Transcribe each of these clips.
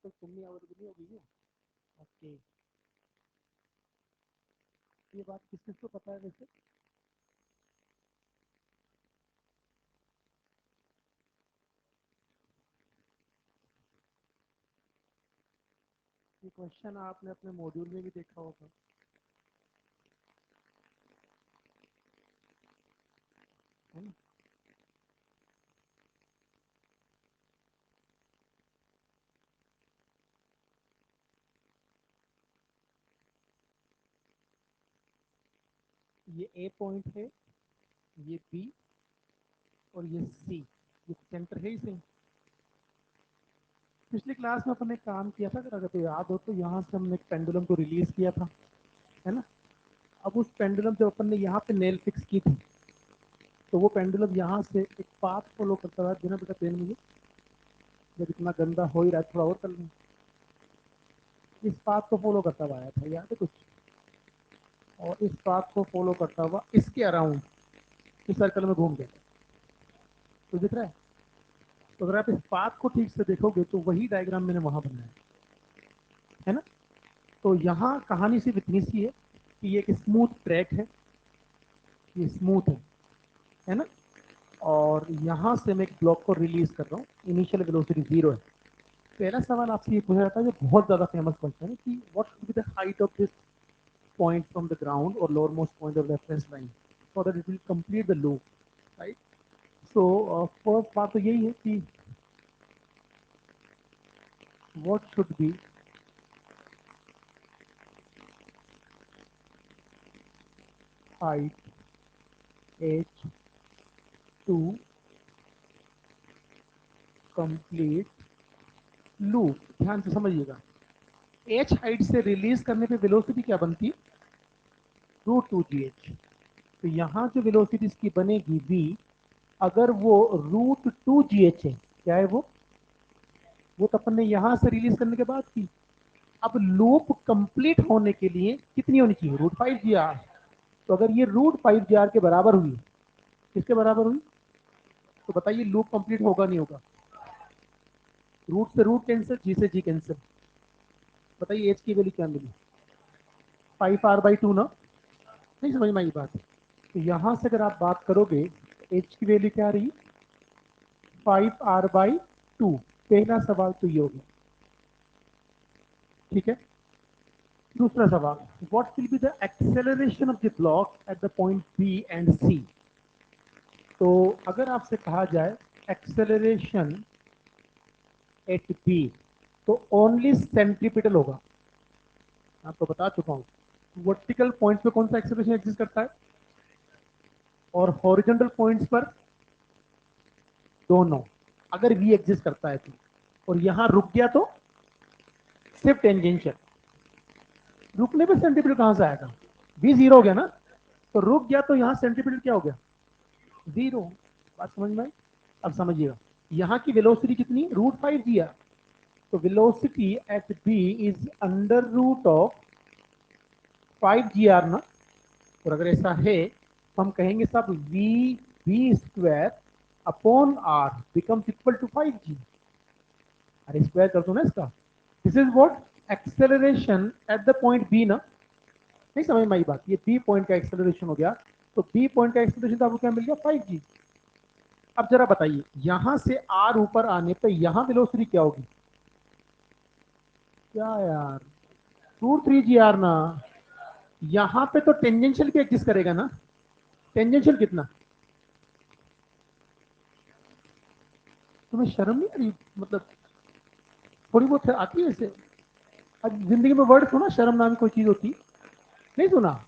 तक सुननी अवेलेबल होगी ये। ओके, ये बात किस किस को पता है वैसे? ये क्वेश्चन आपने अपने मॉड्यूल में भी देखा होगा, है ना? ये ए पॉइंट है, ये बी और ये सी, ये सेंटर है इसे। पिछली क्लास में अपन ने काम किया था, अगर आपको याद हो तो यहाँ से हमने एक पेंडुलम को रिलीज किया था, है ना? अब उस पेंडुलम जब अपन ने यहाँ पे नेल फिक्स की थी, तो वो पेंडुलम यहाँ से एक पाथ फॉलो करता था। बिना बेटा पेन मुझे, जब इतना गंदा हो ही रहा है थोड़ा और कर लें। इस पाथ को फॉलो करता हुआ आया था, याद है कुछ? और इस पाथ को फॉलो करता हुआ इसके अराउंड इस सर्कल में घूम गया। तो दिख रहा है? तो अगर आप इस पाथ को ठीक से देखोगे तो वही डायग्राम मैंने वहां बनाया है ना? तो यहाँ कहानी सिर्फ इतनी सी है कि ये एक स्मूथ ट्रैक है, ये स्मूथ है ना? और यहाँ से मैं एक ब्लॉक को रिलीज कर रहा हूँ, इनिशियल वेलोसिटी 0 है। पहला सवाल आपसे ये पूछा जाता है, जो बहुत ज्यादा फेमस क्वेश्चन है, कि what should be the height of this point from the ground और lower most point of reference line so that it will complete the loop, right? So first बात तो यही है कि what should be height h to complete loop. ध्यान से समझिएगा, h height से रिलीज करने पे वेलोसिटी क्या बनती है? √2gh। तो यहाँ जो वेलोसिटी इसकी बनेगी v, अगर वो √2gh है, क्या है वो तो अपन ने यहाँ से रिलीज करने के बाद की। अब लूप कंप्लीट होने के लिए कितनी होनी चाहिए? √5gr। तो अगर ये √5gr के बराबर हुई, किसके बराबर हुई? तो बताइए लूप कंप्लीट होगा नहीं होगा? रूट से रूट कैंसिल, जी से जी कैंसिल। बताइए एच की वैल्यू क्या मिली? 5r/2 ना? नहीं समझ में आई बात? तो यहां से अगर आप बात करोगे, एच की वैल्यू क्या रही? 5r/2। पहला सवाल तो ये हो गया, ठीक है? दूसरा सवाल, what will be the acceleration of the block at the point B and C? तो अगर आपसे कहा जाए एक्सेलरेशन एट बी, तो ओनली सेंट्रीपिटल होगा। आपको बता चुका हूं, वर्टिकल पॉइंट पे कौन सा एक्सेलरेशन एग्जिस्ट करता है, और हॉरिजॉन्टल पॉइंट्स पर दोनों, अगर वी एग्जिस्ट करता है तो। और यहां रुक गया तो सिर्फ टेंजेंशियल। रुकने पे सेंटीमीटर कहां से आएगा? वी 0 हो गया ना? तो रुक गया तो यहां सेंटीमीटर क्या हो गया? 0। बात समझ में आई? अब समझिएगा, यहाँ की वेलोसिटी कितनी? √5 दिया, तो velocity at B is under root of 5gr ना? और अगर ऐसा है तो हम कहेंगे सब V B square upon R becomes equal to 5g। अरे स्क्वायर कर दो ना इसका। This is what acceleration at the point B ना? नहीं समझ में आई बात? ये बी पॉइंट का एक्सेलरेशन हो गया, तो बी पॉइंट का एक्सेलरेशन तो आपको क्या मिल गया? 5g। अब जरा बताइए, यहां से आर ऊपर आने पे यहां वेलोसिटी क्या होगी? क्या यार, √3gr ना? यहां पे तो टेंजेंशियल भी एग्जिस्ट करेगा ना? टेंजेंशियल कितना? तुम्हें शर्म नहीं आ रही? मतलब थोड़ी बहुत आती है ऐसे? अब जिंदगी में वर्ड सुना, शर्म नाम की कोई चीज होती? नहीं सुना?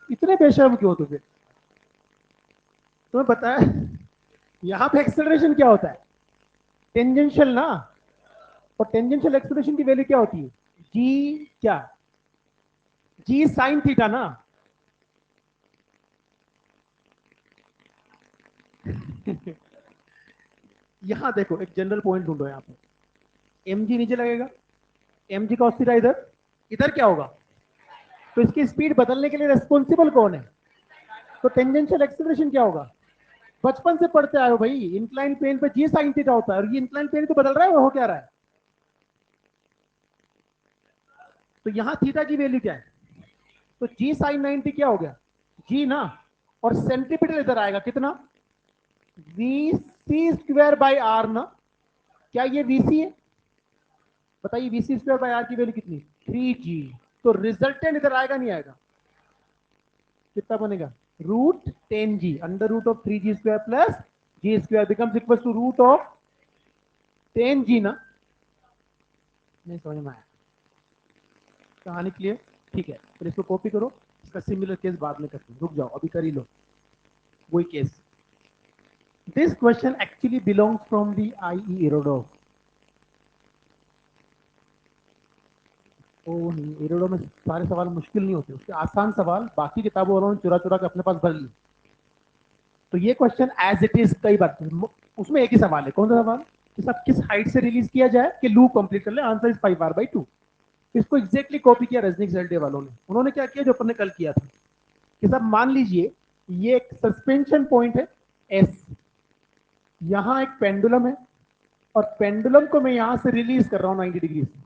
इतने बेशर्म क्यों हो तो फिर? तुम्हें पता है यहाँ पे एक्सेलरेशन क्या होता है? टेंजेंशियल ना? और टेंजेंशियल एक्सेलरेशन की वैल्यू क्या होती है? जी क्या? जी साइन थीटा ना? यहां देखो, एक जनरल पॉइंट ढूंढो यहाँ पे। एम जी नीचे लगेगा, एम जी का ऑस्थिटा इधर, इधर क्या होगा? तो इसकी स्पीड बदलने के लिए रेस्पॉन्सिबल कौन है? तो टेंजेंशियल एक्सेलरेशन क्या होगा? बचपन से पढ़ते आए हो भाई, इंक्लाइन प्लेन पे जी साइन थीटा होता है, और ये इंक्लाइन प्लेन तो बदल रहा है, वो हो क्या रहा है? तो यहाँ थीटा की वैल्यू क्या है, तो जी साइन 90 क्या हो गया, जी ना, और सेंटीमीटर इधर आएगा कितना, V C square by R ना, क्या ये वीसी है, बताइए वीसी स्क्वायर बाई आर की वैल्यू कितनी, 3g। तो रिजल्टेंट इधर आएगा नहीं आएगा, कितना बनेगा, root 10g, under root of 3g square plus G square becomes equal to root of 10g ना। नहीं समझ में आया, कहानी क्लियर, ठीक है, फिर इसको कॉपी करो, इसका सिमिलर केस बाद में करते हैं, रुक जाओ अभी कर ही लो वही case. This question actually belongs from the IE Irodov. Oh नहीं, एरोडो में सारे सवाल मुश्किल नहीं होते, उसके आसान सवाल बाकी किताबों वालों ने चुरा चुरा के अपने पास भर लिए। तो ये क्वेश्चन एज इट इज कई बार, उसमें एक ही सवाल है, कौन सा सवाल, कि सब किस हाइट से रिलीज किया जाए कि लूप कंप्लीट कर ले, आंसर इज 5r/2। इसको एग्जैक्टली कॉपी किया रजनीक जेल्डे वालों ने, उन्होंने क्या किया जो अपन ने कल किया था, कि सब मान लीजिए ये एक सस्पेंशन पॉइंट है एस, यहां एक पेंडुलम है, और पेंडुलम को मैं यहां से रिलीज कर रहा हूं 90 डिग्री से,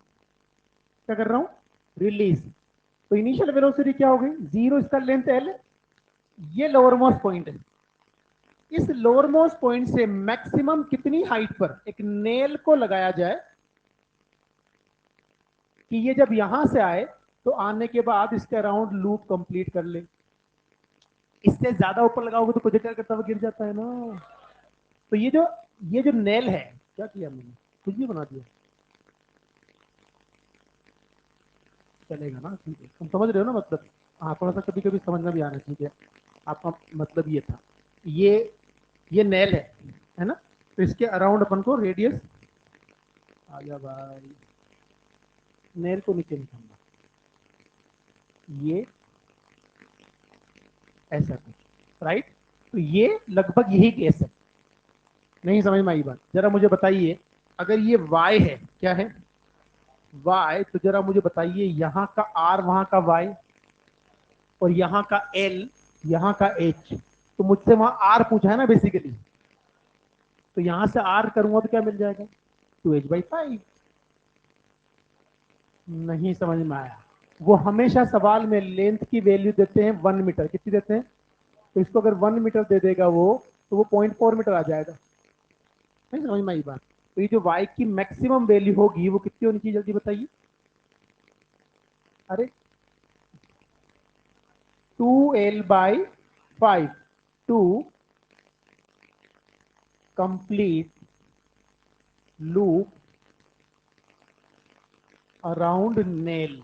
क्या कर रहा हूं, रिलीज। तो इनिशियल वेलोसिटी क्या हो गई, जीरो, इसका लेंथ एल, ये लोअर मोस्ट पॉइंट है, इस लोअर मोस्ट पॉइंट से मैक्सिमम कितनी हाइट पर एक नेल को लगाया जाए कि ये जब यहां से आए तो आने के बाद इसके अराउंड लूप कंप्लीट कर ले। इससे ज्यादा ऊपर लगाओगे तो प्रोजेक्टर करता हुआ गिर जाता है ना। तो ये जो नेल है, क्या किया मैंने, कुछ भी बना दिया, चलेगा ना, ठीक है, तुम समझ रहे हो ना मतलब, हाँ थोड़ा सा कभी कभी समझना भी आना, ठीक है, आपका मतलब ये था, ये ये नेल है ना, तो इसके अराउंड अपन को रेडियस, आ गया भाई, नेल को नीचे निकालना, ये ऐसा कुछ, राइट। तो ये लगभग यही केस है, नहीं समझ में आई बात, जरा मुझे बताइए, अगर ये y है, क्या है y, तो जरा मुझे बताइए यहाँ का r, वहां का y, और यहाँ का l, यहाँ का h, तो मुझसे वहां r पूछा है ना बेसिकली, तो यहां से r करूंगा तो क्या मिल जाएगा, 2h/5। नहीं समझ में आया, वो हमेशा सवाल में लेंथ की वैल्यू देते हैं 1 मीटर, कितनी देते हैं, तो इसको अगर 1 मीटर दे देगा वो, तो वो 0.4 मीटर आ जाएगा, नहीं समझ में आई बात। तो ये जो y की मैक्सिमम वैल्यू होगी वो कितनी होनी चाहिए, जल्दी बताइए, अरे 2l/5 to complete loop around nail.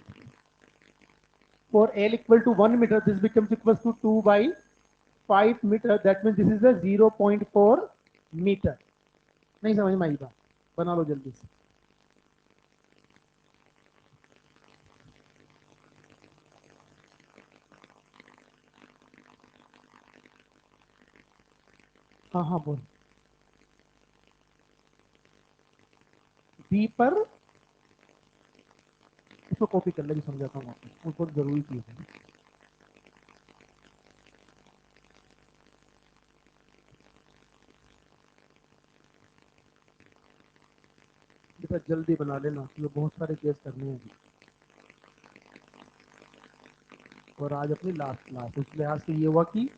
For l equal to 1 meter, this becomes equals to 2/5 meter. That means this is a 0.4 meter. नहीं समझ में आई बात, बना लो जल्दी से। हाँ हाँ बोल, बी पर, इसको कॉपी कर ले, समझाता हूँ आपको, वो बहुत जरूरी चीज है। बेटा जल्दी बना लेना, ये बहुत सारे केस करने हैं अभी, और आज अपनी लास्ट क्लास, इस लिहाज से ये हुआ कि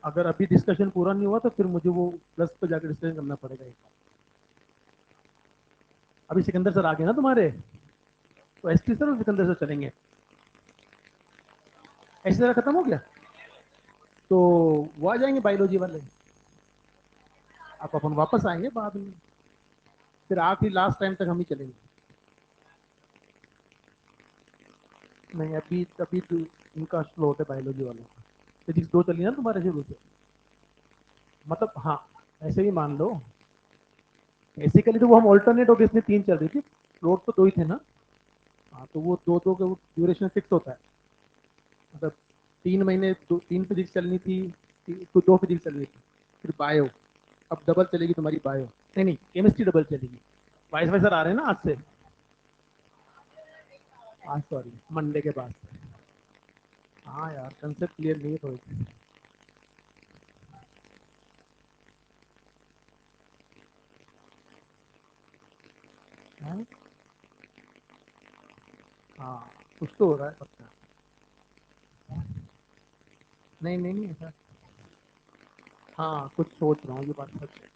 अगर अभी डिस्कशन पूरा नहीं हुआ तो फिर मुझे वो प्लस पे जाकर डिस्कशन करना पड़ेगा एक बार। अभी सिकंदर सर आ गए ना तुम्हारे, तो एस टी सर और सिकंदर सर चलेंगे, ऐसे तरह खत्म हो गया, तो वो आ जाएंगे बायोलॉजी वाले, आप अपन वापस आएंगे बाद में, फिर आखिरी लास्ट टाइम तक हम ही चलेंगे। नहीं अभी अभी तो इनका स्लोट है बायोलॉजी वालों का, फिजिक्स 2 चली ना तुम्हारे शुरू से, मतलब हाँ, ऐसे ही मान लो, बेसिकली तो वो हम ऑल्टरनेट होकर इसमें 3 चल रही थी, स्लोट तो 2 ही थे ना, हाँ तो वो दो दो का ड्यूरेशन फिक्स होता है, मतलब 3 महीने 3 फिजिक्स चलनी थी, तो 2 फिजिक्स चलनी थी, फिर बायो, अब डबल चलेगी तुम्हारी बायो, नहीं केमिस्ट्री डबल चलेगी, वाइस सर आ रहे हैं ना आज से, आज सॉरी मंडे के बाद। हाँ यार कंसेप्ट क्लियर नहीं है थोड़ी, हाँ? हाँ कुछ तो हो रहा है पक्का। नहीं नहीं नहीं ऐसा। हाँ कुछ सोच रहा हूँ, ये बात सच है।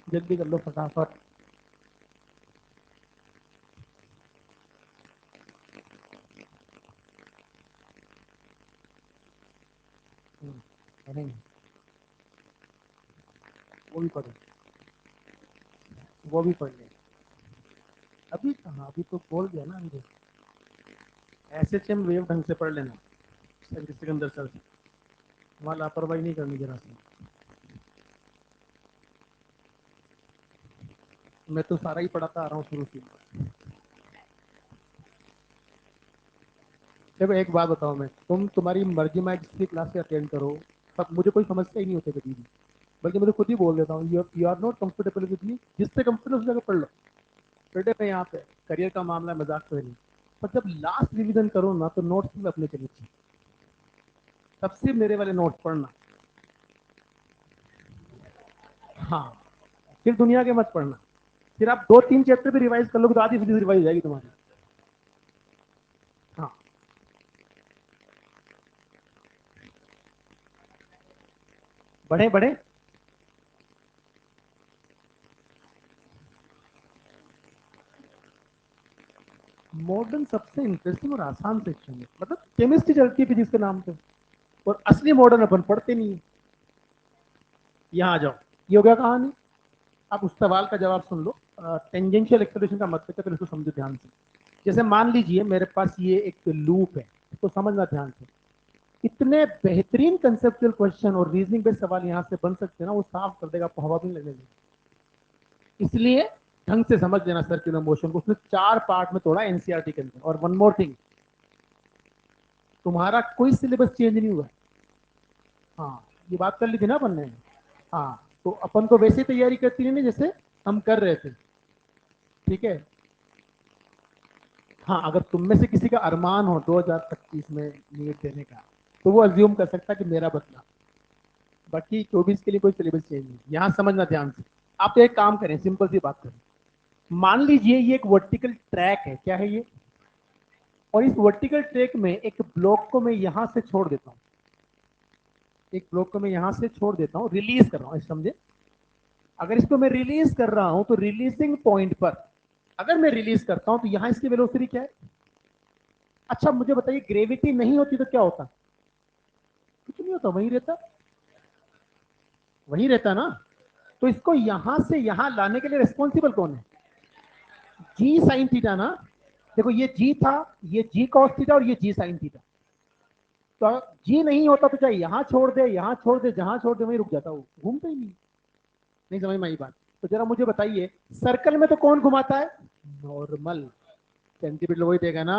जल्दी कर लो फटाफट। नहीं वो भी पढ़ो, वो भी पढ़ ले। अभी कहाँ, अभी तो बोल दिया ना मुझे। SHM वेव ढंग से पढ़ लेना, सिकंदर सर से। वहाँ लापरवाही नहीं करनी जरा सी। मैं तो सारा ही पढ़ाता आ रहा हूँ शुरू से। देखो एक बात बताओ, मैं तुम्हारी मर्जी, मैं जिसकी क्लास से अटेंड करो, तब मुझे कोई समस्या ही नहीं होती कभी भी। बल्कि मैं तो खुद ही बोल देता हूँ, you are not comfortable with me, जिससे कंफर्टेबल उस जगह पढ़ लो। बेटे मैं यहाँ पे करियर का मामला है, मजाक तो है नहीं। पर जब लास्ट रिवीजन करो ना, तो नोट्स में अपने चलिए चाहिए, तब से मेरे वाले नोट्स पढ़ना। हाँ फिर दुनिया के मत पढ़ना। फिर आप 2-3 चैप्टर भी रिवाइज कर लोगे तो आधी फीस रिवाइज हो जाएगी तुम्हारी। हाँ बढ़े बढ़े। मॉडर्न सबसे इंटरेस्टिंग और आसान सेक्शन है, मतलब केमिस्ट्री चलती है फिजिक्स के नाम पे, और असली मॉडर्न अपन पढ़ते नहीं है। यहाँ आ जाओ, ये हो गया कहानी। आप उस सवाल का जवाब सुन लो। टेंजेंशियल एक्सेलरेशन का मतलब है, इसको समझो ध्यान से। जैसे मान लीजिए मेरे पास ये एक लूप है, इसको समझना ध्यान से। इतने बेहतरीन कंसेप्चुअल क्वेश्चन और रीजनिंग बेस्ड सवाल यहाँ से बन सकते हैं ना, वो साफ कर देगा, आपको हवा भी नहीं लगेगी। इसलिए ढंग से समझ लेना सर्कुलर मोशन को, उसने 4 पार्ट में तोड़ा एनसीईआरटी के अंदर। और वन मोर थिंग, तुम्हारा कोई सिलेबस चेंज नहीं हुआ। हाँ ये बात कर ली थी ना अपन ने। हाँ तो अपन तो वैसे तैयारी करती है ना जैसे हम कर रहे थे। ठीक है। हाँ अगर तुम में से किसी का अरमान हो 2025 में नीट देने का, तो वो अज्यूम कर सकता है कि मेरा बदला। बाकी 24 के लिए कोई सिलेबस चेंज नहीं, यहाँ समझना ध्यान से। आप तो एक काम करें, सिंपल सी बात करें। मान लीजिए ये एक वर्टिकल ट्रैक है, क्या है ये, और इस वर्टिकल ट्रैक में एक ब्लॉक को मैं यहां से छोड़ देता हूं, एक ब्लॉक को मैं यहां से छोड़ देता हूं, रिलीज कर रहा हूं, समझे। अगर इसको मैं रिलीज कर रहा हूं तो रिलीजिंग पॉइंट पर अगर मैं रिलीज करता हूं तो यहां इसकी वेलोसिटी क्या है। अच्छा मुझे बताइए, ग्रेविटी नहीं होती तो क्या होता। कुछ नहीं होता, वही रहता, वही रहता ना। तो इसको यहां से यहां लाने के लिए रिस्पॉन्सिबल कौन है। जी साइन थीटा ना। देखो ये जी था, ये जी कॉस थीटा और ये जी साइन थीटा। तो जी नहीं होता तो चाहे यहां छोड़ दे, यहां छोड़ दे, जहां छोड़ दे वहीं रुक जाता, वो घूमता ही नहीं। नहीं समझ में आई बात। तो जरा मुझे बताइए, सर्कल में तो कौन घुमाता है, नॉर्मल। सेंटीमीटर वही देगा ना।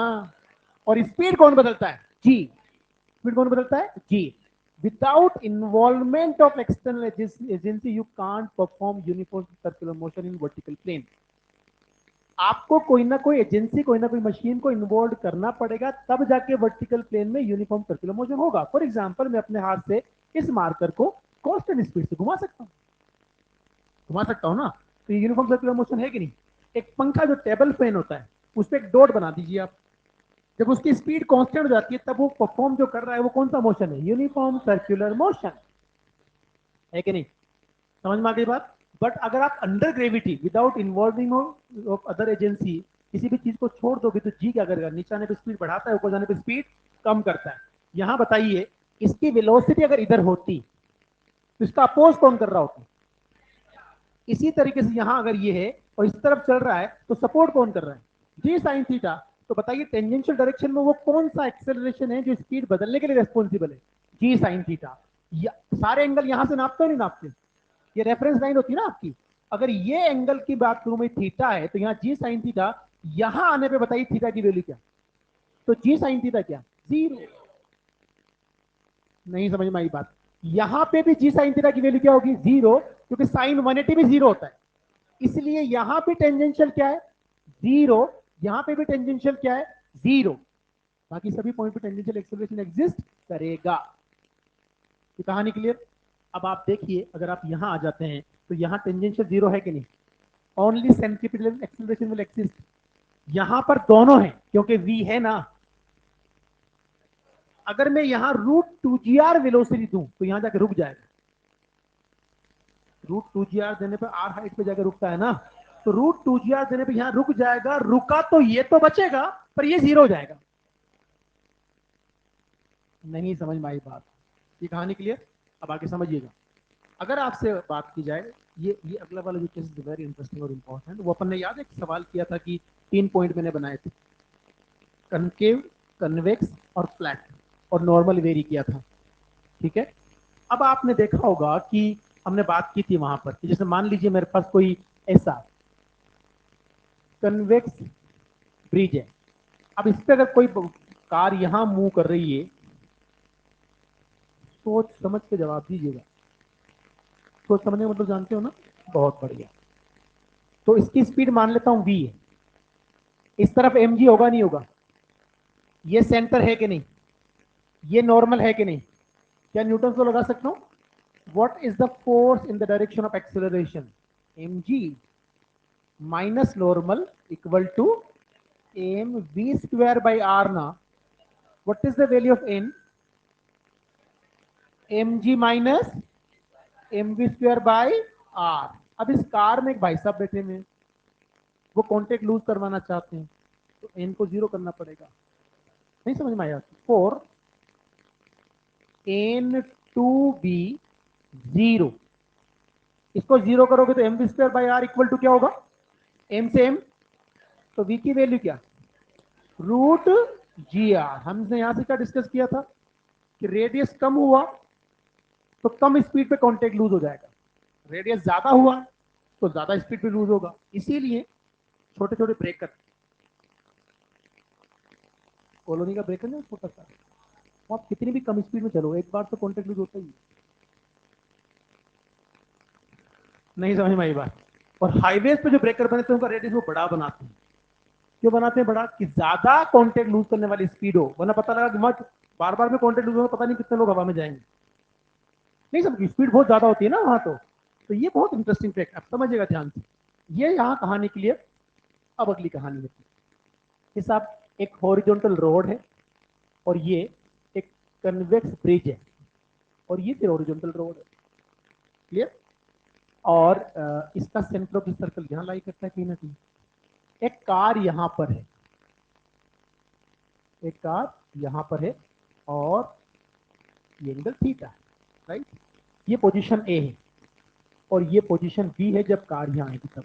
और स्पीड कौन बदलता है, जी। स्पीड कौन बदलता है, जी। Without involvement of external agency you can't perform uniform circular motion in vertical plane. आपको कोई ना कोई एजेंसी, कोई ना कोई मशीन को इन्वॉल्व करना पड़ेगा, तब जाके वर्टिकल प्लेन में यूनिफॉर्म सर्कुलर मोशन होगा। फॉर एग्जांपल मैं अपने हाथ से इस मार्कर को कांस्टेंट स्पीड से घुमा सकता हूं, घुमा सकता हूं ना। तो ये यूनिफॉर्म सर्कुलर मोशन है कि नहीं। एक पंखा जो टेबल फैन होता है, उस पर एक डॉट बना दीजिए आप। जब उसकी स्पीड कांस्टेंट हो जाती है, तब वो परफॉर्म जो कर रहा है वो कौन सा मोशन है, यूनिफॉर्म सर्कुलर मोशन, है कि नहीं। समझ में आ गई बात। बट अगर आप under gravity without involving of other agency किसी भी चीज को छोड़ दोगे, तो जी क्या करेगा, नीचे आने पे स्पीड बढ़ाता है, ऊपर जाने पे स्पीड कम करता है। यहां बताइए, इसकी वेलोसिटी अगर इधर होती तो इसका अपोज कौन कर रहा होता। इसी तरीके से यहां अगर ये है और इस तरफ चल रहा है, तो सपोर्ट कौन कर रहा है, जी साइन थीटा। तो बताइए टेंजेंशियल डायरेक्शन में वो कौन सा एक्सेलरेशन है जो स्पीड बदलने के लिए रेस्पॉन्सिबल है, जी साइन थीटा। सारे एंगल यहां से नापते हो नहीं नापते, ये रेफरेंस लाइन होती है ना आपकी। अगर ये एंगल की बात करूं मैं, थीटा है, तो यहाँ जी साइन थीटा। यहां आने पे बताइए थीटा की वैल्यू क्या, तो जी साइन थीटा क्या, 0। नहीं समझ में आई बात। यहां पे भी जी साइन थीटा की वैल्यू क्या होगी, 0, क्योंकि साइन 180 भी 0 होता है। इसलिए यहां पे टेंजेंशियल क्या है, 0। यहां पे भी टेंजेंशियल क्या है, 0। बाकी सभी पॉइंट पे टेंजेंशियल एक्सेलरेशन एग्जिस्ट करेगा। ये कहानी क्लियर। अब आप देखिए, अगर आप यहां आ जाते हैं तो यहां टेंजेंशियल जीरो है कि नहीं, only centripetal acceleration will exist. यहां पर दोनों है क्योंकि v है ना। अगर मैं यहां √2gr वेलोसिटी दूं तो यहां जाकर रुक जाएगा। √2gr देने पर r हाइट पे जाकर रुकता है ना, तो √2gr देने पर यहां रुक जाएगा। रुका तो ये तो बचेगा पर ये जीरो हो जाएगा। नहीं समझ में आई बात? ये कहानी क्लियर। अब आगे समझिएगा। अगर आपसे बात की जाए, ये अगला वाला जो केस इज वेरी इंटरेस्टिंग और इंपॉर्टेंट। वो अपन ने याद एक सवाल किया था कि 3 पॉइंट मैंने बनाए थे, कनकेव, कन्वेक्स और फ्लैट, और नॉर्मल वेरी किया था। ठीक है। अब आपने देखा होगा कि हमने बात की थी वहां पर कि जैसे मान लीजिए मेरे पास कोई ऐसा कन्वेक्स ब्रिज है। अब इस पे अगर कोई कार यहां मूव कर रही है, सोच समझ के जवाब दीजिएगा। सोच समझने का मतलब जानते हो ना, बहुत बढ़िया। तो इसकी स्पीड मान लेता हूं v है। इस तरफ mg होगा नहीं होगा? ये सेंटर है कि नहीं, ये नॉर्मल है कि नहीं? क्या न्यूटन को लगा सकता हूं? What is the force in the direction of acceleration? mg minus normal equal to M V square by R ना। What is the value of n? mg minus M V square by R. अब इस car में एक भाई साहब बैठे हुए हैं, वो कॉन्टेक्ट लूज करवाना चाहते हैं, तो n को जीरो करना पड़ेगा। नहीं समझ में आया? For N to be zero, इसको जीरो करोगे तो M B square by R equal to क्या होगा? एम से एम, तो वी की वैल्यू क्या? √gr। हमने यहां से क्या डिस्कस किया था कि रेडियस कम हुआ तो कम स्पीड पे कॉन्टेक्ट लूज हो जाएगा, रेडियस ज्यादा हुआ तो ज्यादा स्पीड पे लूज होगा। इसीलिए छोटे छोटे ब्रेकर, कॉलोनी का ब्रेकर ना छोटा सा, वो आप कितनी भी कम स्पीड में चलो एक बार तो कॉन्टेक्ट लूज होता ही है। नहीं समझ में आई बात? और हाईवेज पे जो ब्रेकर बने थे उनका रेडियस वो बड़ा बनाते हैं। क्यों बनाते हैं बड़ा? कि ज्यादा कॉन्टेक्ट लूज करने वाली स्पीड हो, वरना पता लगा कि मत बार बार में कॉन्टेक्ट लूज होगा, पता नहीं कितने लोग हवा में जाएंगे। नहीं समझ, स्पीड बहुत ज्यादा होती है ना वहां तो ये बहुत इंटरेस्टिंग फैक्ट, आप समझिएगा ध्यान से। ये यहाँ कहानी के लिए। अब अगली कहानी है कि साहब एक हॉरिजॉन्टल रोड है और ये एक कन्वेक्स ब्रिज है और ये फिर हॉरिजॉन्टल रोड है। क्लियर? और इसका सेंटर ऑफ सर्कल यहाँ लाई करता है कहीं ना कहीं। एक कार यहाँ पर है, एक कार यहाँ पर है और ये एंगल थीटा है, राइट? ये पोजीशन ए है और ये पोजीशन बी है जब कार यहाँ आएगी तब।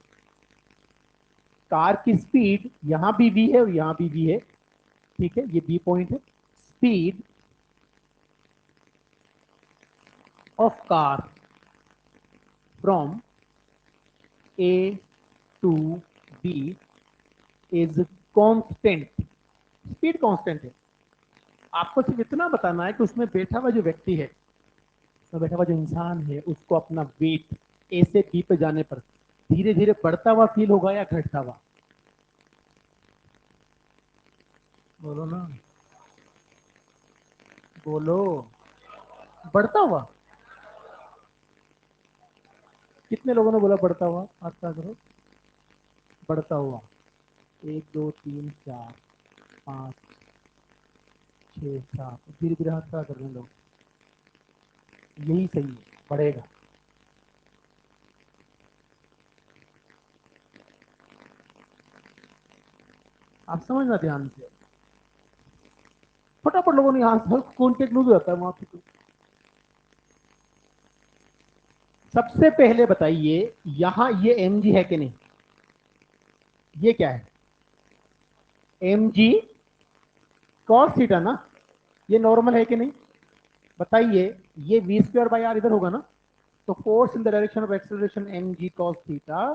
कार की स्पीड यहां भी v है और यहां भी v है। ठीक है, ये बी पॉइंट है। Speed of car from A to B is constant. Speed constant है। आपको सिर्फ इतना बताना है कि उसमें बैठा हुआ जो व्यक्ति है, उसमें बैठा हुआ जो इंसान है, उसको अपना वेट ए से बी पे जाने पर धीरे धीरे बढ़ता हुआ फील होगा या घटता हुआ? बोलो ना, बोलो। बढ़ता हुआ। कितने लोगों ने बोला बढ़ता हुआ? हाथ करो। बढ़ता हुआ। 1 2 3 4 5 6 7, धीरे धीरे हाथ खड़ा कर रहे हैं लोग। यही सही है, बढ़ेगा। आप समझना ध्यान से। फटाफट लोगों ने यहाँ कॉन्टेक्ट लूज हो जाता है वहां पे। सबसे पहले बताइए, यहां ये एम जी है कि नहीं? ये क्या है? एम जी कॉस थीटा ना। ये नॉर्मल है कि नहीं? बताइए। ये वी स्क्वायर बाई आर इधर होगा ना, तो force in the direction of acceleration M G cos theta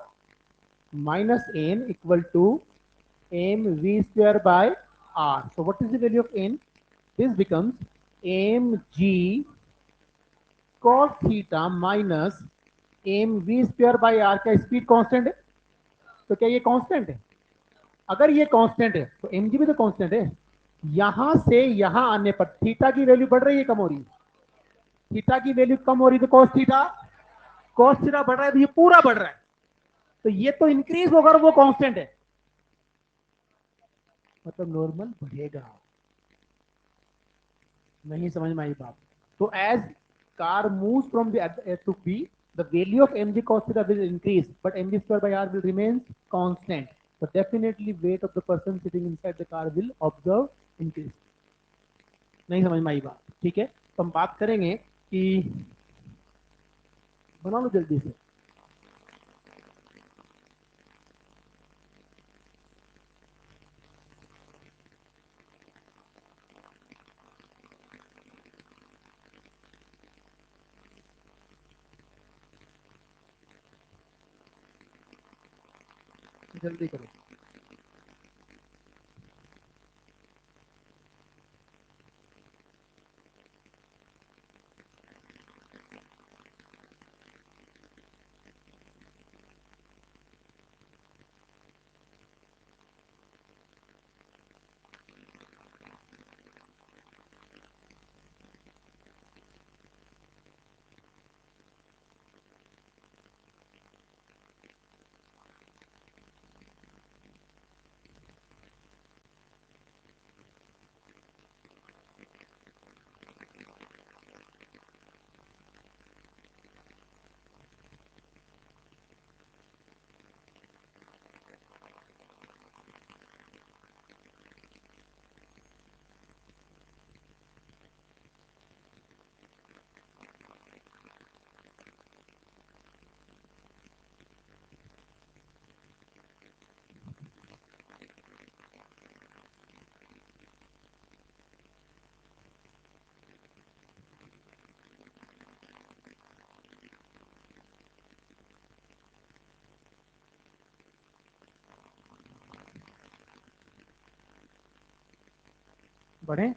minus N equal to M V square by R. So what is the value of n? This becomes mg cos theta minus M V square by R. क्या speed constant है? तो क्या ये constant है? अगर ये constant है तो एम जी भी तो कांस्टेंट है। यहां से यहां आने पर थीटा की वैल्यू बढ़ रही है, कम हो रही है? थीटा की वैल्यू कम हो रही है तो कॉस थीटा बढ़ रहा है, तो ये पूरा बढ़ रहा है, तो ये तो इंक्रीज होगा और वो कांस्टेंट है, मतलब नॉर्मल बढ़ेगा। नहीं समझ में आई बात? तो as car move from the A to B, the value of mg cos theta will increase, but mg square by r will remain constant. So definitely weight of the person sitting inside the car will observe increase. नहीं समझ में आई बात? ठीक है, तो हम बात करेंगे कि बना लो जल्दी से। जल्दी करो। बढ़े?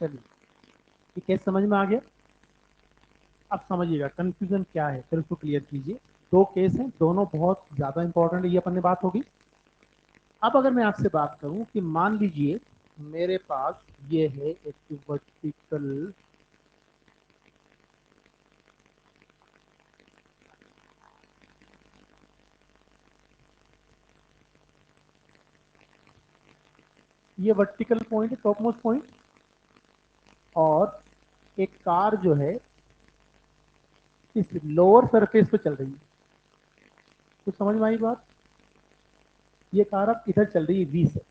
चलिए, ये केस समझ में आ गया? अब समझिएगा कंफ्यूजन क्या है, फिर उसको क्लियर कीजिए। दो केस हैं, दोनों बहुत ज्यादा इंपॉर्टेंट है, ये अपन ने बात होगी। अब अगर मैं आपसे बात करूं कि मान लीजिए मेरे पास ये है एक वर्टिकल, ये वर्टिकल पॉइंट है, टॉप मोस्ट पॉइंट, और एक कार जो है इस लोअर सरफेस पे चल रही है। तो समझ में आई बात? ये कार अब इधर चल रही है वी से,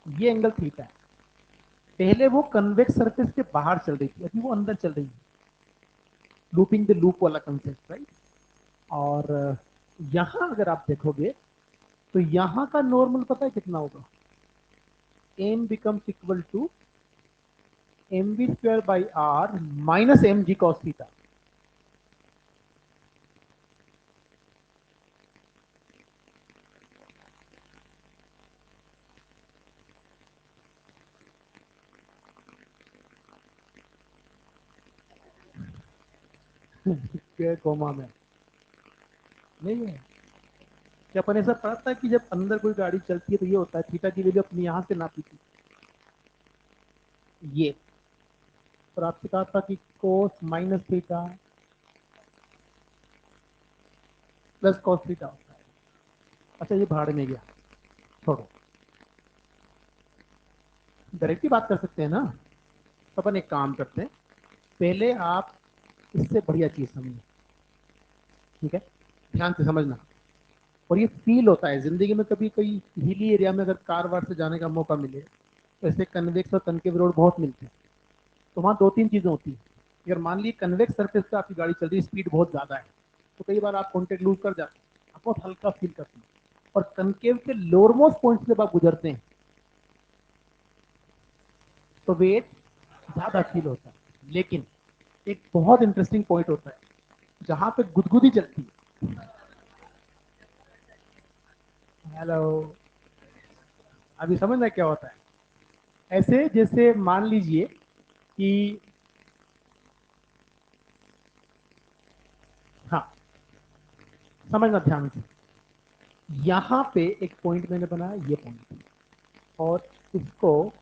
ये एंगल थीटा है। पहले वो कन्वेक्स सरफेस के बाहर चल रही थी, अभी वो अंदर चल रही है, लूपिंग द लूप वाला कंसेप्ट, राइट? और यहां अगर आप देखोगे तो यहां का नॉर्मल पता है कितना होगा? m becomes equal to mv square by r minus mg cos theta. Coma में नहीं है क्या? अपन ऐसा पढ़ा था कि जब अंदर कोई गाड़ी चलती है तो ये होता है, थीटा की वैल्यू अपनी यहां से नापी थी ये, और आपसे कहा था कि कोस minus theta plus cos theta होता है। अच्छा, ये भाड़ में गया, छोड़ो, डायरेक्ट ही बात कर सकते हैं ना। तो अपन एक काम करते हैं, पहले आप इससे बढ़िया चीज समझो, ठीक है, ध्यान से समझना। और ये फील होता है जिंदगी में, कभी कोई हिली एरिया में अगर कार वार से जाने का मौका मिले, तो ऐसे कन्वेक्स और कनकेव रोड बहुत मिलते हैं। तो वहाँ दो तीन चीजें होती हैं। अगर मान लीजिए कन्वेक्स सरफेस पे आपकी गाड़ी चल रही है, स्पीड बहुत ज्यादा है, तो कई बार आप कॉन्टेक्ट लूज कर जाते हैं, आप बहुत हल्का फील करते हैं। और कनकेव के लोअर मोस्ट पॉइंट से जब आप गुजरते हैं तो वेट ज्यादा फील होता है। लेकिन एक बहुत इंटरेस्टिंग पॉइंट होता है जहां पे गुदगुदी चलती है। हेलो, अभी समझना क्या होता है। ऐसे जैसे मान लीजिए कि, हाँ, समझना ध्यान से, यहां पे एक पॉइंट मैंने बनाया, ये पॉइंट, और इसको,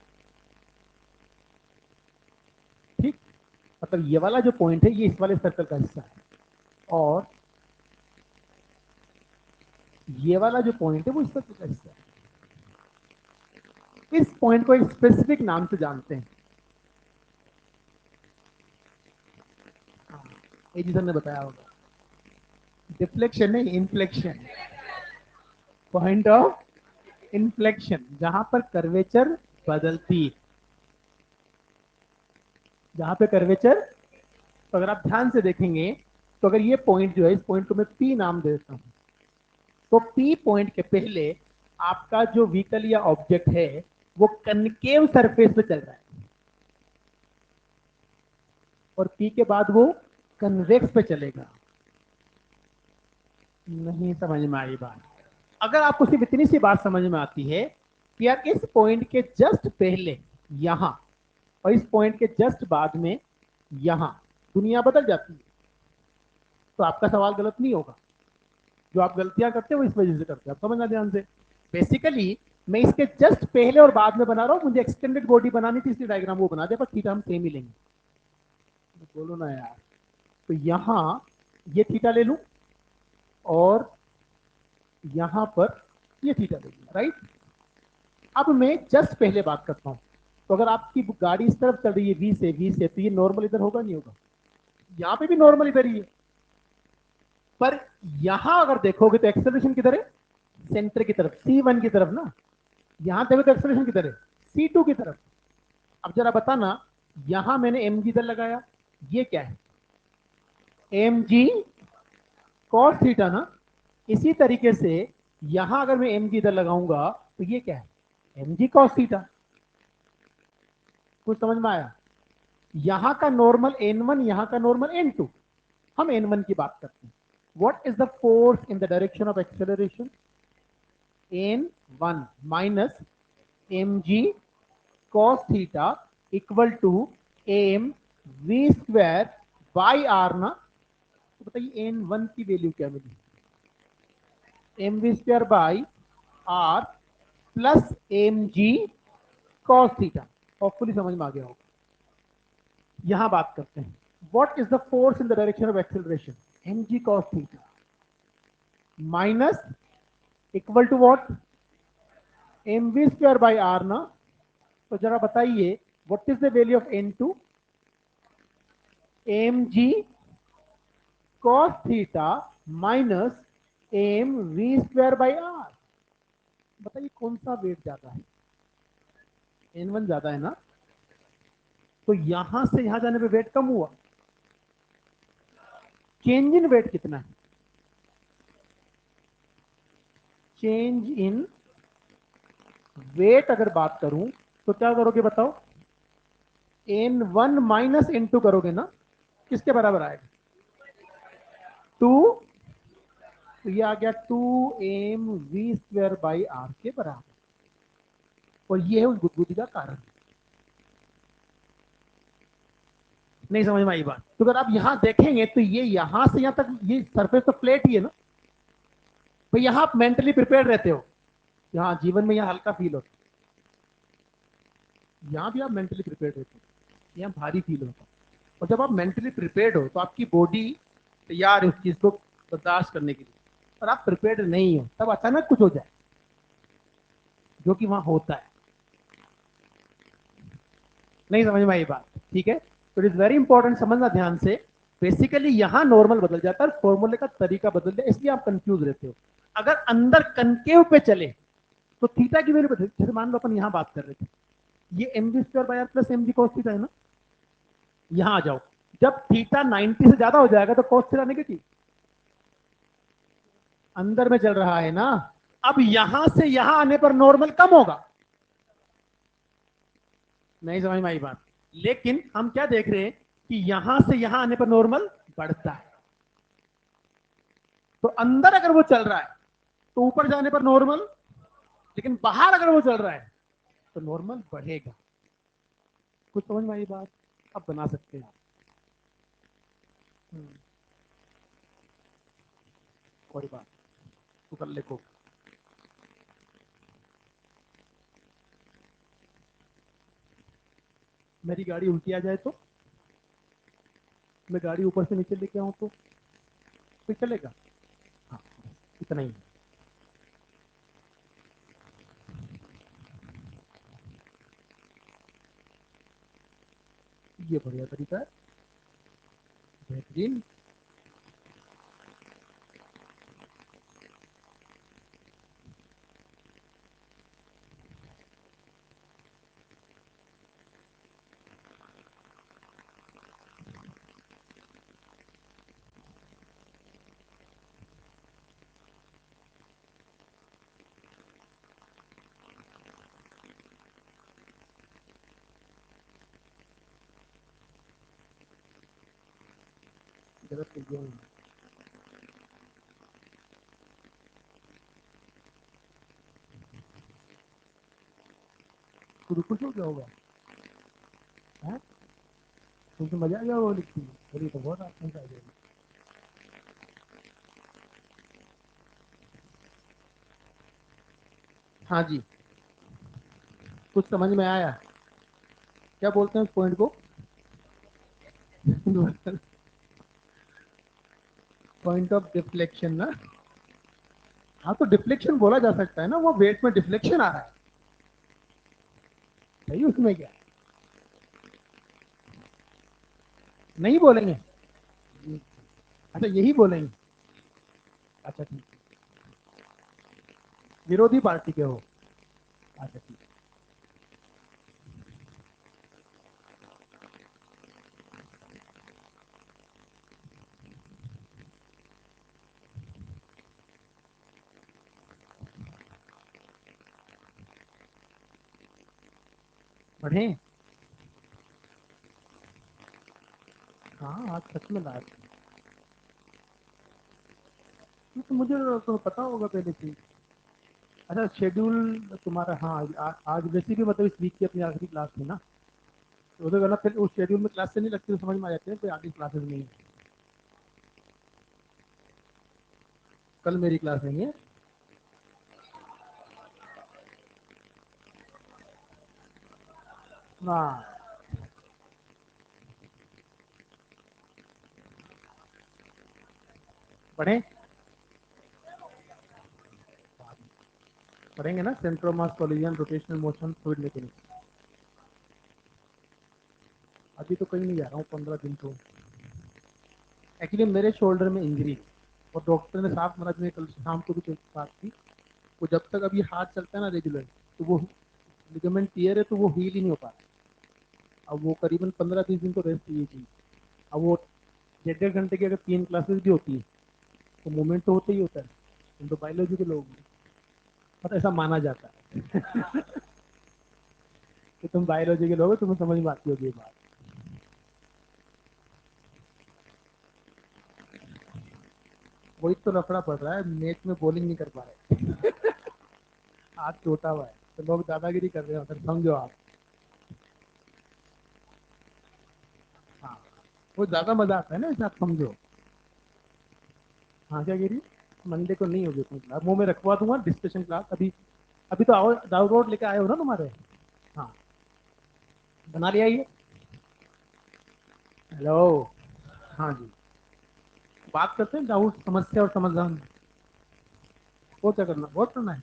ठीक, मतलब ये वाला जो पॉइंट है ये इस वाले सर्कल का हिस्सा है, और ये वाला जो पॉइंट है वो इस सर्कल का हिस्सा है। इस पॉइंट को एक स्पेसिफिक नाम से जानते हैं। हाँ, एडिसन ने बताया होगा, डिफ्लेक्शन नहीं, इन्फ्लेक्शन, पॉइंट ऑफ इन्फ्लेक्शन, जहां पर कर्वेचर बदलती है, जहां पे कर्वेचर। तो अगर आप ध्यान से देखेंगे, तो अगर ये पॉइंट जो है, इस पॉइंट को मैं पी नाम दे देता हूं, तो पी पॉइंट के पहले आपका जो व्हीकल या ऑब्जेक्ट है वो कनकेव सरफेस पे चल रहा है, और पी के बाद वो कन्वेक्स पे चलेगा। नहीं समझ में आई बात? अगर आपको सिर्फ इतनी सी बात समझ में आती है कि यार इस पॉइंट के जस्ट पहले यहां, और इस पॉइंट के जस्ट बाद में यहां दुनिया बदल जाती है, तो आपका सवाल गलत नहीं होगा। जो आप गलतियां करते हो इस वजह से करते हो, आप समझना ध्यान से। बेसिकली मैं इसके जस्ट पहले और बाद में बना रहा हूं, मुझे एक्सटेंडेड बॉडी बनानी थी, इसलिए डायग्राम वो बना दिया, पर थीटा हम सेम ही लेंगे। तो बोलो ना यार। तो यहां ये थीटा ले लूं, और यहां पर ये थीटा ले लूं, राइट। अब मैं जस्ट पहले बात करता हूं। तो अगर आपकी गाड़ी इस तरफ चल रही है वी से, तो ये नॉर्मल इधर होगा नहीं होगा? यहाँ पे भी नॉर्मल इधर ही है, पर यहां अगर देखोगे तो एक्सेलरेशन किधर है? सेंटर की तरफ, C1 की तरफ ना। यहां देखो तो एक्सेलरेशन किधर है? C2 की तरफ। अब जरा बताना, यहां मैंने एम जी इधर लगाया, ये क्या है? एम जी कॉस थीटा ना। इसी तरीके से यहां अगर मैं एम जी इधर लगाऊंगा तो ये क्या है? M G cos theta. कुछ समझ में आया? यहां का नॉर्मल N1, यहां का नॉर्मल N2। हम N1 की बात करते हैं। What is the force in the direction of acceleration? N1 minus M G cos theta equal to M V square by R ना। तो बताइए N1 की वैल्यू क्या मिली? M V square by R plus M G cos theta. Hopefully समझ में आ गया होगा। यहां बात करते हैं, what is the force in the direction of acceleration? M G cos theta minus equal to what? M V square by R ना। तो जरा बताइए, what is the value of N2? M G cos theta minus M V square by R. बताइए कौन सा wait ज्यादा है? N1 ज्यादा है ना। तो यहां से यहां जाने पे वेट कम हुआ। चेंज इन वेट कितना है? चेंज इन वेट अगर बात करूं तो क्या करोगे बताओ? N1 माइनस N2 करोगे ना, किसके बराबर आएगा? 2। तो ये आ गया 2mv² के बराबर। और ये है उस गुदगुदी का कारण। नहीं समझ में आई बात? तो अगर आप यहां देखेंगे तो ये यहां से यहां तक ये सरफेस तो फ्लैट ही है ना। तो यहां आप मेंटली प्रिपेयर रहते हो, यहाँ जीवन में यहाँ हल्का फील होता है, यहाँ भी आप मेंटली प्रिपेयर रहते हो, यहाँ भारी फील होता है। और जब आप मेंटली प्रिपेयर्ड हो तो आपकी बॉडी तैयार है उस चीज को बर्दाश्त करने के लिए। और आप प्रिपेयर्ड नहीं हो, तब अचानक कुछ हो जाए, जो कि वहां होता है। नहीं समझ में आई बात? ठीक है, तो इट इज वेरी इंपॉर्टेंट, समझना ध्यान से बेसिकली यहाँ नॉर्मल बदल जाता है, फॉर्मूले का तरीका बदल जाए, इसलिए आप कंफ्यूज रहते हो। अगर अंदर कनकेव पे चले तो थीटा की वैल्यू बदल, जैसे मान लो अपन यहाँ बात कर रहे थे, ये M B square by R plus M G cos theta है ना, यहाँ आ जाओ, जब थीटा 90 से ज्यादा हो जाएगा तो कॉस थीटा नेगेटिव, अंदर में चल रहा है ना। अब यहां से यहां आने पर नॉर्मल कम होगा, नहीं समझ में आई बात। लेकिन हम क्या देख रहे हैं कि यहां से यहां आने पर नॉर्मल बढ़ता है, तो अंदर अगर वो चल रहा है तो ऊपर जाने पर नॉर्मल, लेकिन बाहर अगर वो चल रहा है तो नॉर्मल बढ़ेगा। कुछ समझ में आई बात, अब बना सकते हैं। हम्म, कोई बात, तू कर ले को। मेरी गाड़ी उल्टी आ जाए तो, मैं गाड़ी ऊपर से नीचे लेके आऊं तो फिर चलेगा। हाँ, इतना ही। ये बढ़िया तरीका है, बेहतरीन। गलत कर दिया मैंने। तो खुश हो क्या होगा, है तुमसे मजा आ गया वो लिखती है, अरे तो बहुत आसान आ जाएगी। हाँ जी, कुछ समझ में आया, क्या बोलते हैं उस पॉइंट को? पॉइंट ऑफ डिफ्लेक्शन ना। हाँ तो डिफ्लेक्शन बोला जा सकता है ना, वो वेट में डिफ्लेक्शन आ रहा है, सही, उसमें क्या, नहीं बोलेंगे? अच्छा यही बोलेंगे, अच्छा ठीक, विरोधी पार्टी के हो, अच्छा ठीक। बढ़े, हाँ आज सच में लास्ट, तो मुझे तो पता होगा पहले से। अच्छा शेड्यूल तुम्हारा, हाँ आज वैसे भी मतलब इस वीक की अपनी आखिरी क्लास थी ना, तो उधर वरना फिर उस शेड्यूल में क्लास से नहीं लगती तो समझ में आ जाते हैं कोई आगे क्लासेस नहीं है। कल मेरी क्लास नहीं है। हाँ, पढ़े, पढ़ेंगे ना, centre of mass collision, rotational motion, fluid mechanics. अभी तो कहीं नहीं जा रहा हूँ 15 दिन तो, एक्चुअली मेरे शोल्डर में इंजरी, और डॉक्टर ने साफ मना, मैंने कल शाम को भी कोई बात की, वो जब तक अभी हाथ चलता है ना रेगुलर, तो वो लिगामेंट टियर है तो वो हील ही नहीं हो पा रहा। अब वो करीबन 15-20 दिन तो रेस्ट चाहिए थी। अब वो 1.5 घंटे की अगर 3 क्लासेस भी होती है तो मूवमेंट तो होता ही होता है, हम तो बायोलॉजी के लोग हैं, पर ऐसा माना जाता है। कि तुम बायोलॉजी के लोग हो, तुम्हें समझ में आती होगी ये बात। वही तो लफड़ा पड़ रहा है, मैच में बॉलिंग नहीं कर पा रहे। हाथ टूटा हुआ है तो लोग दादागिरी कर रहे हो, अगर समझो आप। हाँ, वो ज्यादा मजा आता है ना, ऐसे आप समझो। हाँ क्या गिरी, मंडे को नहीं होगी अपनी क्लास, मुंह में रखवा दूंगा डिस्कशन क्लास। अभी अभी तो आओ, डाउनलोड लेके आए हो ना तुम्हारे। हाँ, बना लिया ये। हेलो, हाँ जी, बात करते हैं डाउट समस्या और समाधान। वो क्या करना, बहुत करना है।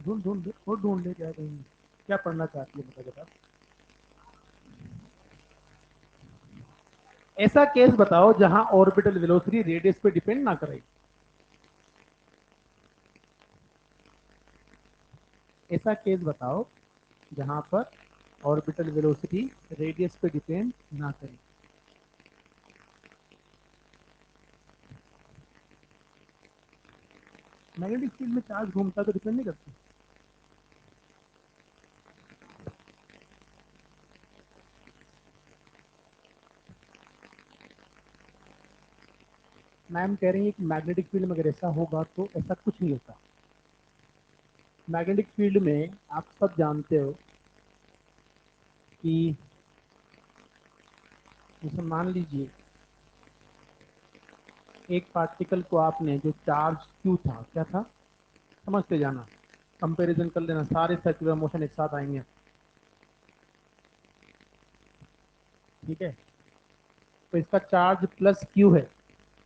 ढूंढ ढूंढ और ढूंढ ले क्या कहीं, क्या पढ़ना चाहती है बता बता। ऐसा केस बताओ जहां ऑर्बिटल वेलोसिटी रेडियस पे डिपेंड ना करे। ऐसा केस बताओ जहां पर ऑर्बिटल वेलोसिटी रेडियस पे डिपेंड ना करे। मैग्नेटिक फील्ड में चार्ज घूमता तो डिपेंड नहीं करती। मैम कह रही है कि मैग्नेटिक फील्ड में अगर ऐसा होगा तो ऐसा कुछ नहीं होता। मैग्नेटिक फील्ड में आप सब जानते हो कि जैसे मान लीजिए एक पार्टिकल को आपने जो चार्ज क्यू था, क्या था समझते जाना, कंपैरिजन कर लेना, सारे सर्कुलर मोशन एक साथ आएंगे। ठीक है, तो इसका चार्ज प्लस क्यू है,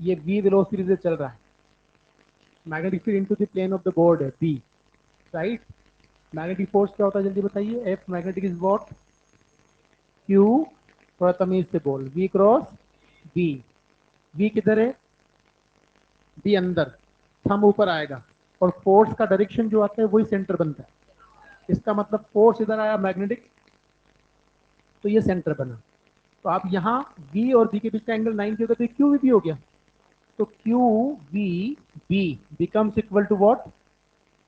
ये v वेलोसिटी से चल रहा है। Magnetic field into the plane of the board है b, राइट। मैग्नेटिक फोर्स क्या होता है जल्दी बताइए। F magnetic is what, Q, थोड़ा तमीज से बोल, v क्रॉस b। v किधर है, b अंदर, थंब ऊपर आएगा, और फोर्स का डायरेक्शन जो आता है वही सेंटर बनता है। इसका मतलब फोर्स इधर आया मैग्नेटिक, तो ये सेंटर बना। तो आप यहाँ v और b के बीच का एंगल 90 होगा, तो क्यू भी हो गया। तो Q V B becomes equal to what,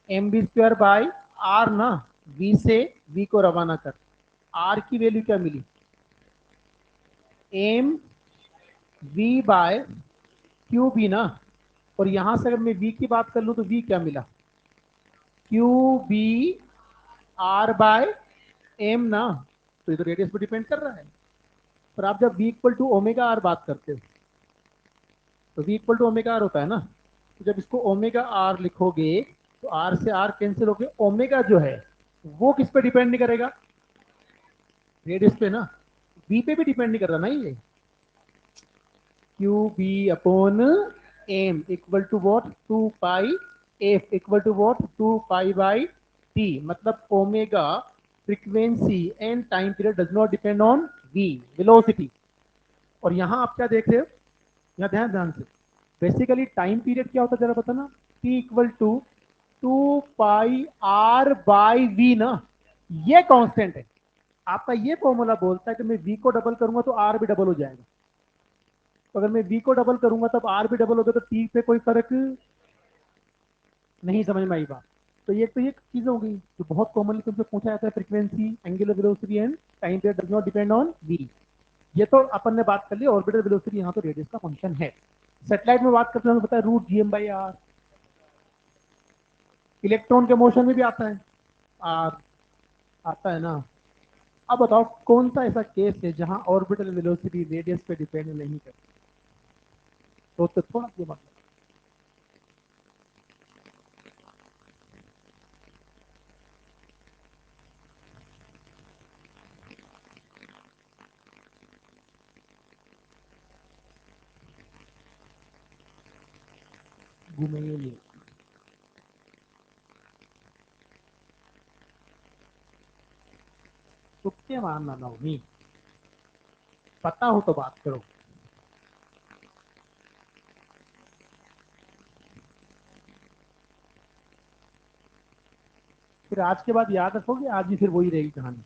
M B square by R ना। v से v को रवाना कर, r की वैल्यू क्या मिली, M V by Q B ना। और यहां से अगर मैं v की बात कर लूं तो v क्या मिला, Q B R by M ना। तो ये तो रेडियस पर डिपेंड कर रहा है। पर आप जब v equal to omega R बात करते हो तो v equal to omega R होता है ना। तो जब इसको ओमेगा आर लिखोगे तो आर से आर कैंसिल होके ओमेगा जो है वो किस पे डिपेंड नहीं करेगा, रेडियस पे ना। v पे भी डिपेंड नहीं कर रहा ना ये। Q B upon M equal to what, two pi F equal to what, two pi by T. मतलब omega frequency and time period does not depend on v velocity. और यहां आप क्या देख रहे हो, यहाँ ध्यान ध्यान से, बेसिकली टाइम पीरियड क्या होता है जरा बताना। t equal to two pi R by V ना, ये कांस्टेंट है। आपका ये फॉर्मूला बोलता है कि मैं v को डबल करूंगा तो r भी डबल हो जाएगा। तो अगर मैं v को डबल करूंगा तब r भी डबल होगा, तो t पे कोई फर्क नहीं। समझ में आई बात। तो ये चीज हो गई जो बहुत कॉमनली तुमसे पूछा जाता है, frequency, angular velocity and time period does not depend on v। ये तो अपन ने बात कर ली ऑर्बिटल वेलोसिटी, यहाँ तो रेडियस का फंक्शन है। सेटेलाइट में बात करते हैं हमें पता है root GM by R. Electron के मोशन में भी आता है आर, आता है ना। अब बताओ कौन सा ऐसा केस है जहां ऑर्बिटल वेलोसिटी रेडियस पे डिपेंड नहीं करती। तो थोड़ा सा मतलब घूमेंगे ये। तुक्के मारना ना होनी, पता हो तो बात करो। फिर आज के बाद याद रखोगे, आज भी फिर वही रहेगी कहानी,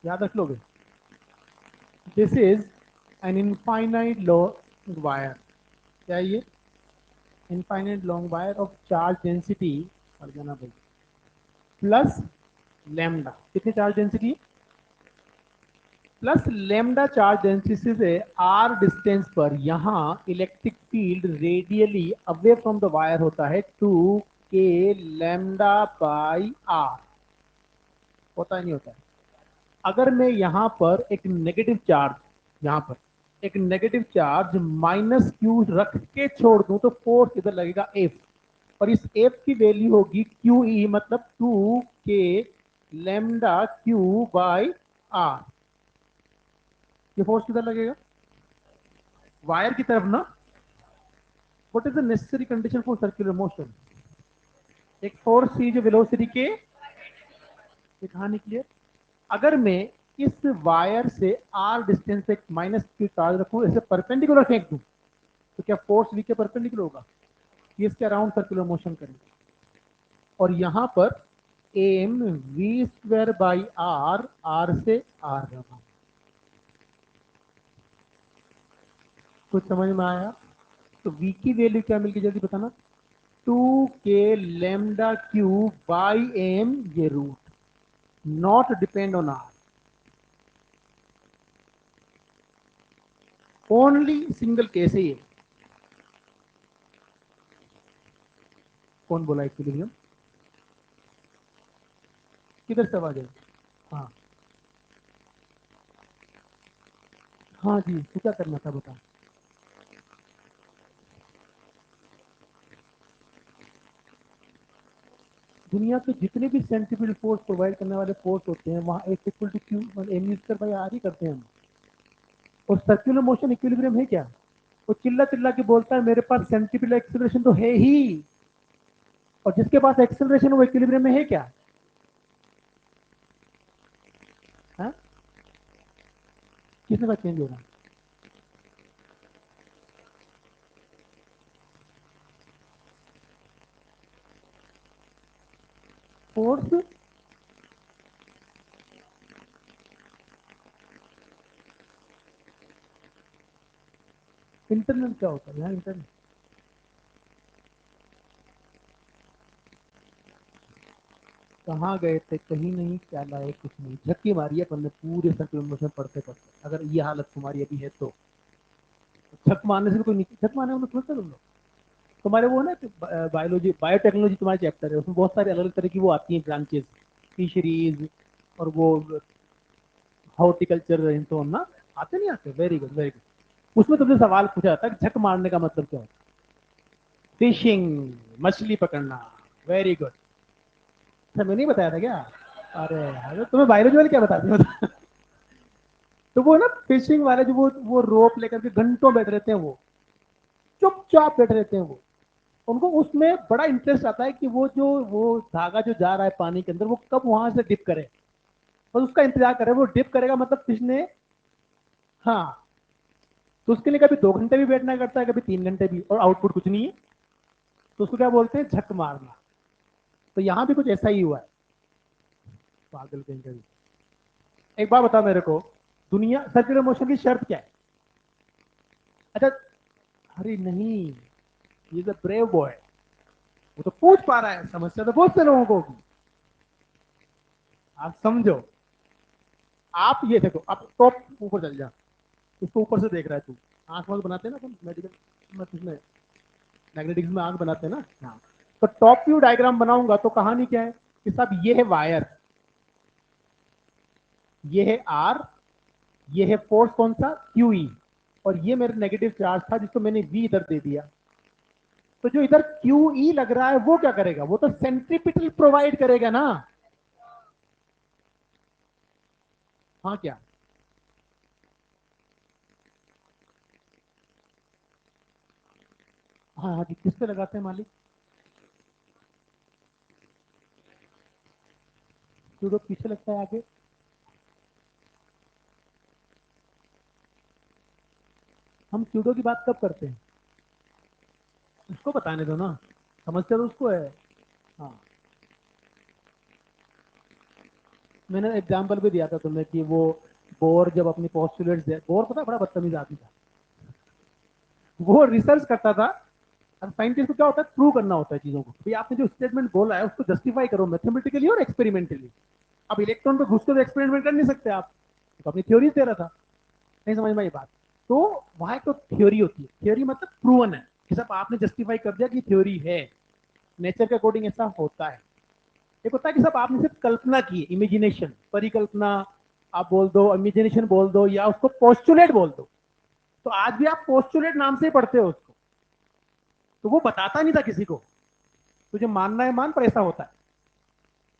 याद रख लोगे। This is an infinite long wire, क्या है ये, infinite long wire of charge density, और जाना भाई, प्लस लैम्डा, कितनी charge density, plus lambda charge density से आर डिस्टेंस पर यहाँ electric field radially away from the wire होता है 2 k लैम्डा बाई आर। होता है नहीं होता है। अगर मैं यहाँ पर एक नेगेटिव चार्ज, यहाँ पर एक नेगेटिव चार्ज माइनस क्यू रख के छोड़ दूं तो फोर्स इधर लगेगा एफ, और इस एफ की वैल्यू होगी क्यू ई, मतलब 2 k lambda Q by R. ये फोर्स किधर लगेगा, वायर की तरफ ना। What is the necessary condition for circular motion, एक फोर्स थी जो वेलोसिटी के, ये कहानी क्लियर। अगर मैं इस वायर से आर डिस्टेंस पे माइनस की चार्ज रखूं, इसे परपेंडिकुलर फेंक दूं, तो क्या फोर्स वी के परपेंडिकुलर होगा? ये इसके अराउंड सर्कुलर मोशन करेंगे। और यहां पर M V square by R, R से आर रहा। कुछ समझ में आया? तो वी की वैल्यू क्या मिल गई जल्दी बताना? 2k lambda cube by M, ये root, not depend on R, only single case है ये। कौन बोला इक्विलिब्रियम? किधर से आवाज है? हाँ हाँ जी, तो क्या करना था बता। दुनिया के जितने भी सेंट्रीफ्यूगल फोर्स प्रोवाइड करने वाले फोर्स होते हैं, वहां एक equal to Q M square by R ही करते हैं हम। और सर्कुलर मोशन इक्विलिब्रियम है क्या? वो चिल्ला चिल्ला के बोलता है मेरे पास सेंट्रीफ्यूगल एक्सेलरेशन तो है ही, और जिसके पास एक्सेलरेशन वो इक्विलिब्रियम में है क्या? हाँ, किसने का चेंज हो रहा है? फोर्स इंटरनल क्या होता है यहाँ? इंटरनल कहाँ गए थे? कहीं नहीं, क्या लाए? कुछ नहीं, झक्की मारी है तुमने पूरे सर्कुलर मोशन पढ़ते पढ़ते। अगर ये हालत तुम्हारी अभी है तो झक मारने से भी कोई नहीं, झक मारने में थोड़ा सा तुम लोग, तुम्हारे वो ना बायोलॉजी बायोटेक्नोलॉजी तुम्हारा चैप्टर है, उसमें बहुत सारे अलग अलग तरह की वो आती हैं ब्रांचेस, फिशरीज और वो हॉर्टिकल्चर, तो ना आते नहीं आते? Very good very good. उसमें तुमसे सवाल पूछा जाता है झक मारने का मतलब क्या होता है? फिशिंग, मछली पकड़ना। Very good. अच्छा, मैं नहीं बताया था क्या? अरे यार, तुम्हें बायोलॉजी वाले क्या बताते हो? तो वो ना फिशिंग वाले जो वो रोप लेकर के घंटों बैठ रहते हैं, वो चुपचाप बैठे रहते हैं वो। उनको उसमें बड़ा इंटरेस्ट आता है कि वो धागा जो जा रहा है पानी के अंदर, वो कब वहां से डिप करे, बस उसका इंतजार करे। वो डिप करेगा मतलब फिश ने, हाँ, तो उसके लिए कभी 2 घंटे भी बैठना करता है, कभी 3 घंटे भी, और आउटपुट कुछ नहीं है। तो उसको क्या बोलते हैं? झक मारना। तो यहाँ भी कुछ ऐसा ही हुआ है। पागल कहीं का भी। एक बात बता मेरे को, दुनिया सर्कुलर मोशन की शर्त क्या है? अच्छा, अरे नहीं, ये तो ब्रेव बॉय, वो तो पूछ पा रहा है, समस्या तो बहुत से लोगों को होगी। आप समझो, आप ये देखो, आप टॉप ऊपर चल जा, उसको ऊपर से देख रहा है तू। आंख वाँख बनाते हैं ना अपन मेडिकल में, मैग्नेटिक्स में आंख बनाते हैं ना। हाँ, तो टॉप व्यू डायग्राम बनाऊंगा तो कहानी क्या है कि साहब ये है वायर, ये है आर, ये है फोर्स कौन सा? क्यू ई, और ये मेरा नेगेटिव चार्ज था जिसको मैंने वी इधर दे दिया। तो जो इधर क्यू ई लग रहा है वो क्या करेगा? वो तो सेंट्रीपिटल प्रोवाइड करेगा ना। हाँ क्या? हाँ हाँ जी, किस पे लगाते हैं मालिक? सूडो पीछे लगता है आगे। हम सूडो की बात कब करते हैं? उसको बताने दो ना, समस्या तो उसको है। हाँ, मैंने एग्जाम्पल भी दिया था तुम्हें कि वो बोर जब अपनी पोस्टुलेट्स दे, बोर पता है बड़ा बदतमीज आदमी था, वो रिसर्च करता था। अब साइंटिस्ट को क्या होता है? प्रूव करना होता है चीजों को। भाई आपने जो स्टेटमेंट बोला है उसको जस्टिफाई करो मैथमेटिकली और एक्सपेरिमेंटली। अब इलेक्ट्रॉन पे घुस के तो एक्सपेरिमेंट कर नहीं सकते आप, तो अपनी थ्योरी दे रहा था। नहीं समझ में ये बात? तो वहां एक तो थ्योरी होती है, थ्योरी मतलब प्रूवन है कि सब आपने जस्टिफाई कर दिया कि थ्योरी है, नेचर के अकॉर्डिंग ऐसा होता है। एक होता है कि सब आपने सिर्फ कल्पना की, इमेजिनेशन, परिकल्पना आप बोल दो, इमेजिनेशन बोल दो, या उसको पोस्टुलेट बोल दो। तो आज भी आप पोस्टुलेट नाम से ही पढ़ते हो उसको। तो वो बताता नहीं था किसी को, तुझे मानना है मान, पर ऐसा होता है।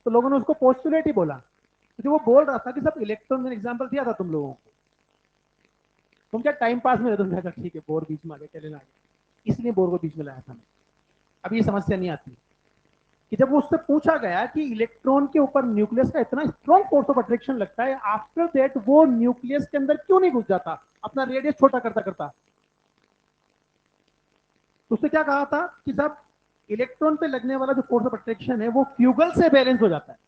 तो लोगों ने उसको पोस्टुलेट ही बोला। तो जो वो बोल रहा था कि सब इलेक्ट्रॉन, मैंने एग्जाम्पल दिया था तुम लोगों को, तुम क्या टाइम पास में, तुम क्या, ठीक है बोर बीच में आ गए, चले ना आ गए, इसलिए बोर को बीच में लाया था मैं। अब ये समस्या नहीं आती। कि जब उससे पूछा गया कि इलेक्ट्रॉन के ऊपर न्यूक्लियस का इतना स्ट्रॉन्ग फोर्स ऑफ अट्रैक्शन लगता है, आफ्टर दैट वो न्यूक्लियस के अंदर क्यों नहीं घुस जाता अपना रेडियस छोटा करता करता। तो उसने क्या कहा था कि साहब इलेक्ट्रॉन पे लगने वाला जो फोर्स ऑफ अट्रैक्शन है वो फ्यूगल से बैलेंस हो जाता है,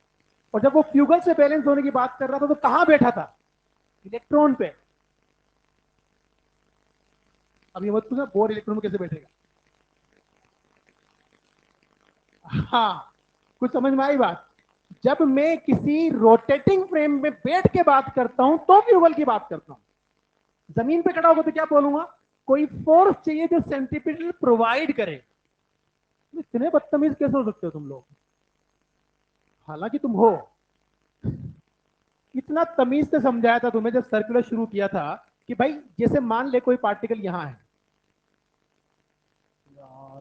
और जब वो फ्यूगल से बैलेंस होने की बात कर रहा था तो कहां बैठा था, इलेक्ट्रॉन पे। अब ये मत पूछना बोर इलेक्ट्रॉन में कैसे बैठेगा। हाँ, कुछ समझ में आई बात। जब मैं किसी रोटेटिंग फ्रेम में बैठ के बात करता हूं तो फ्यूगल की बात करता हूं। जमीन पे खड़ा होगा तो क्या बोलूंगा, कोई फोर्स चाहिए जो सेंट्रीपिटल प्रोवाइड करे। इतने बदतमीज कैसे हो सकते हो तुम लोग, हालांकि तुम हो। इतना तमीज से समझाया था तुम्हें जब सर्कुलर शुरू किया था कि भाई जैसे मान ले कोई पार्टिकल यहां है, यार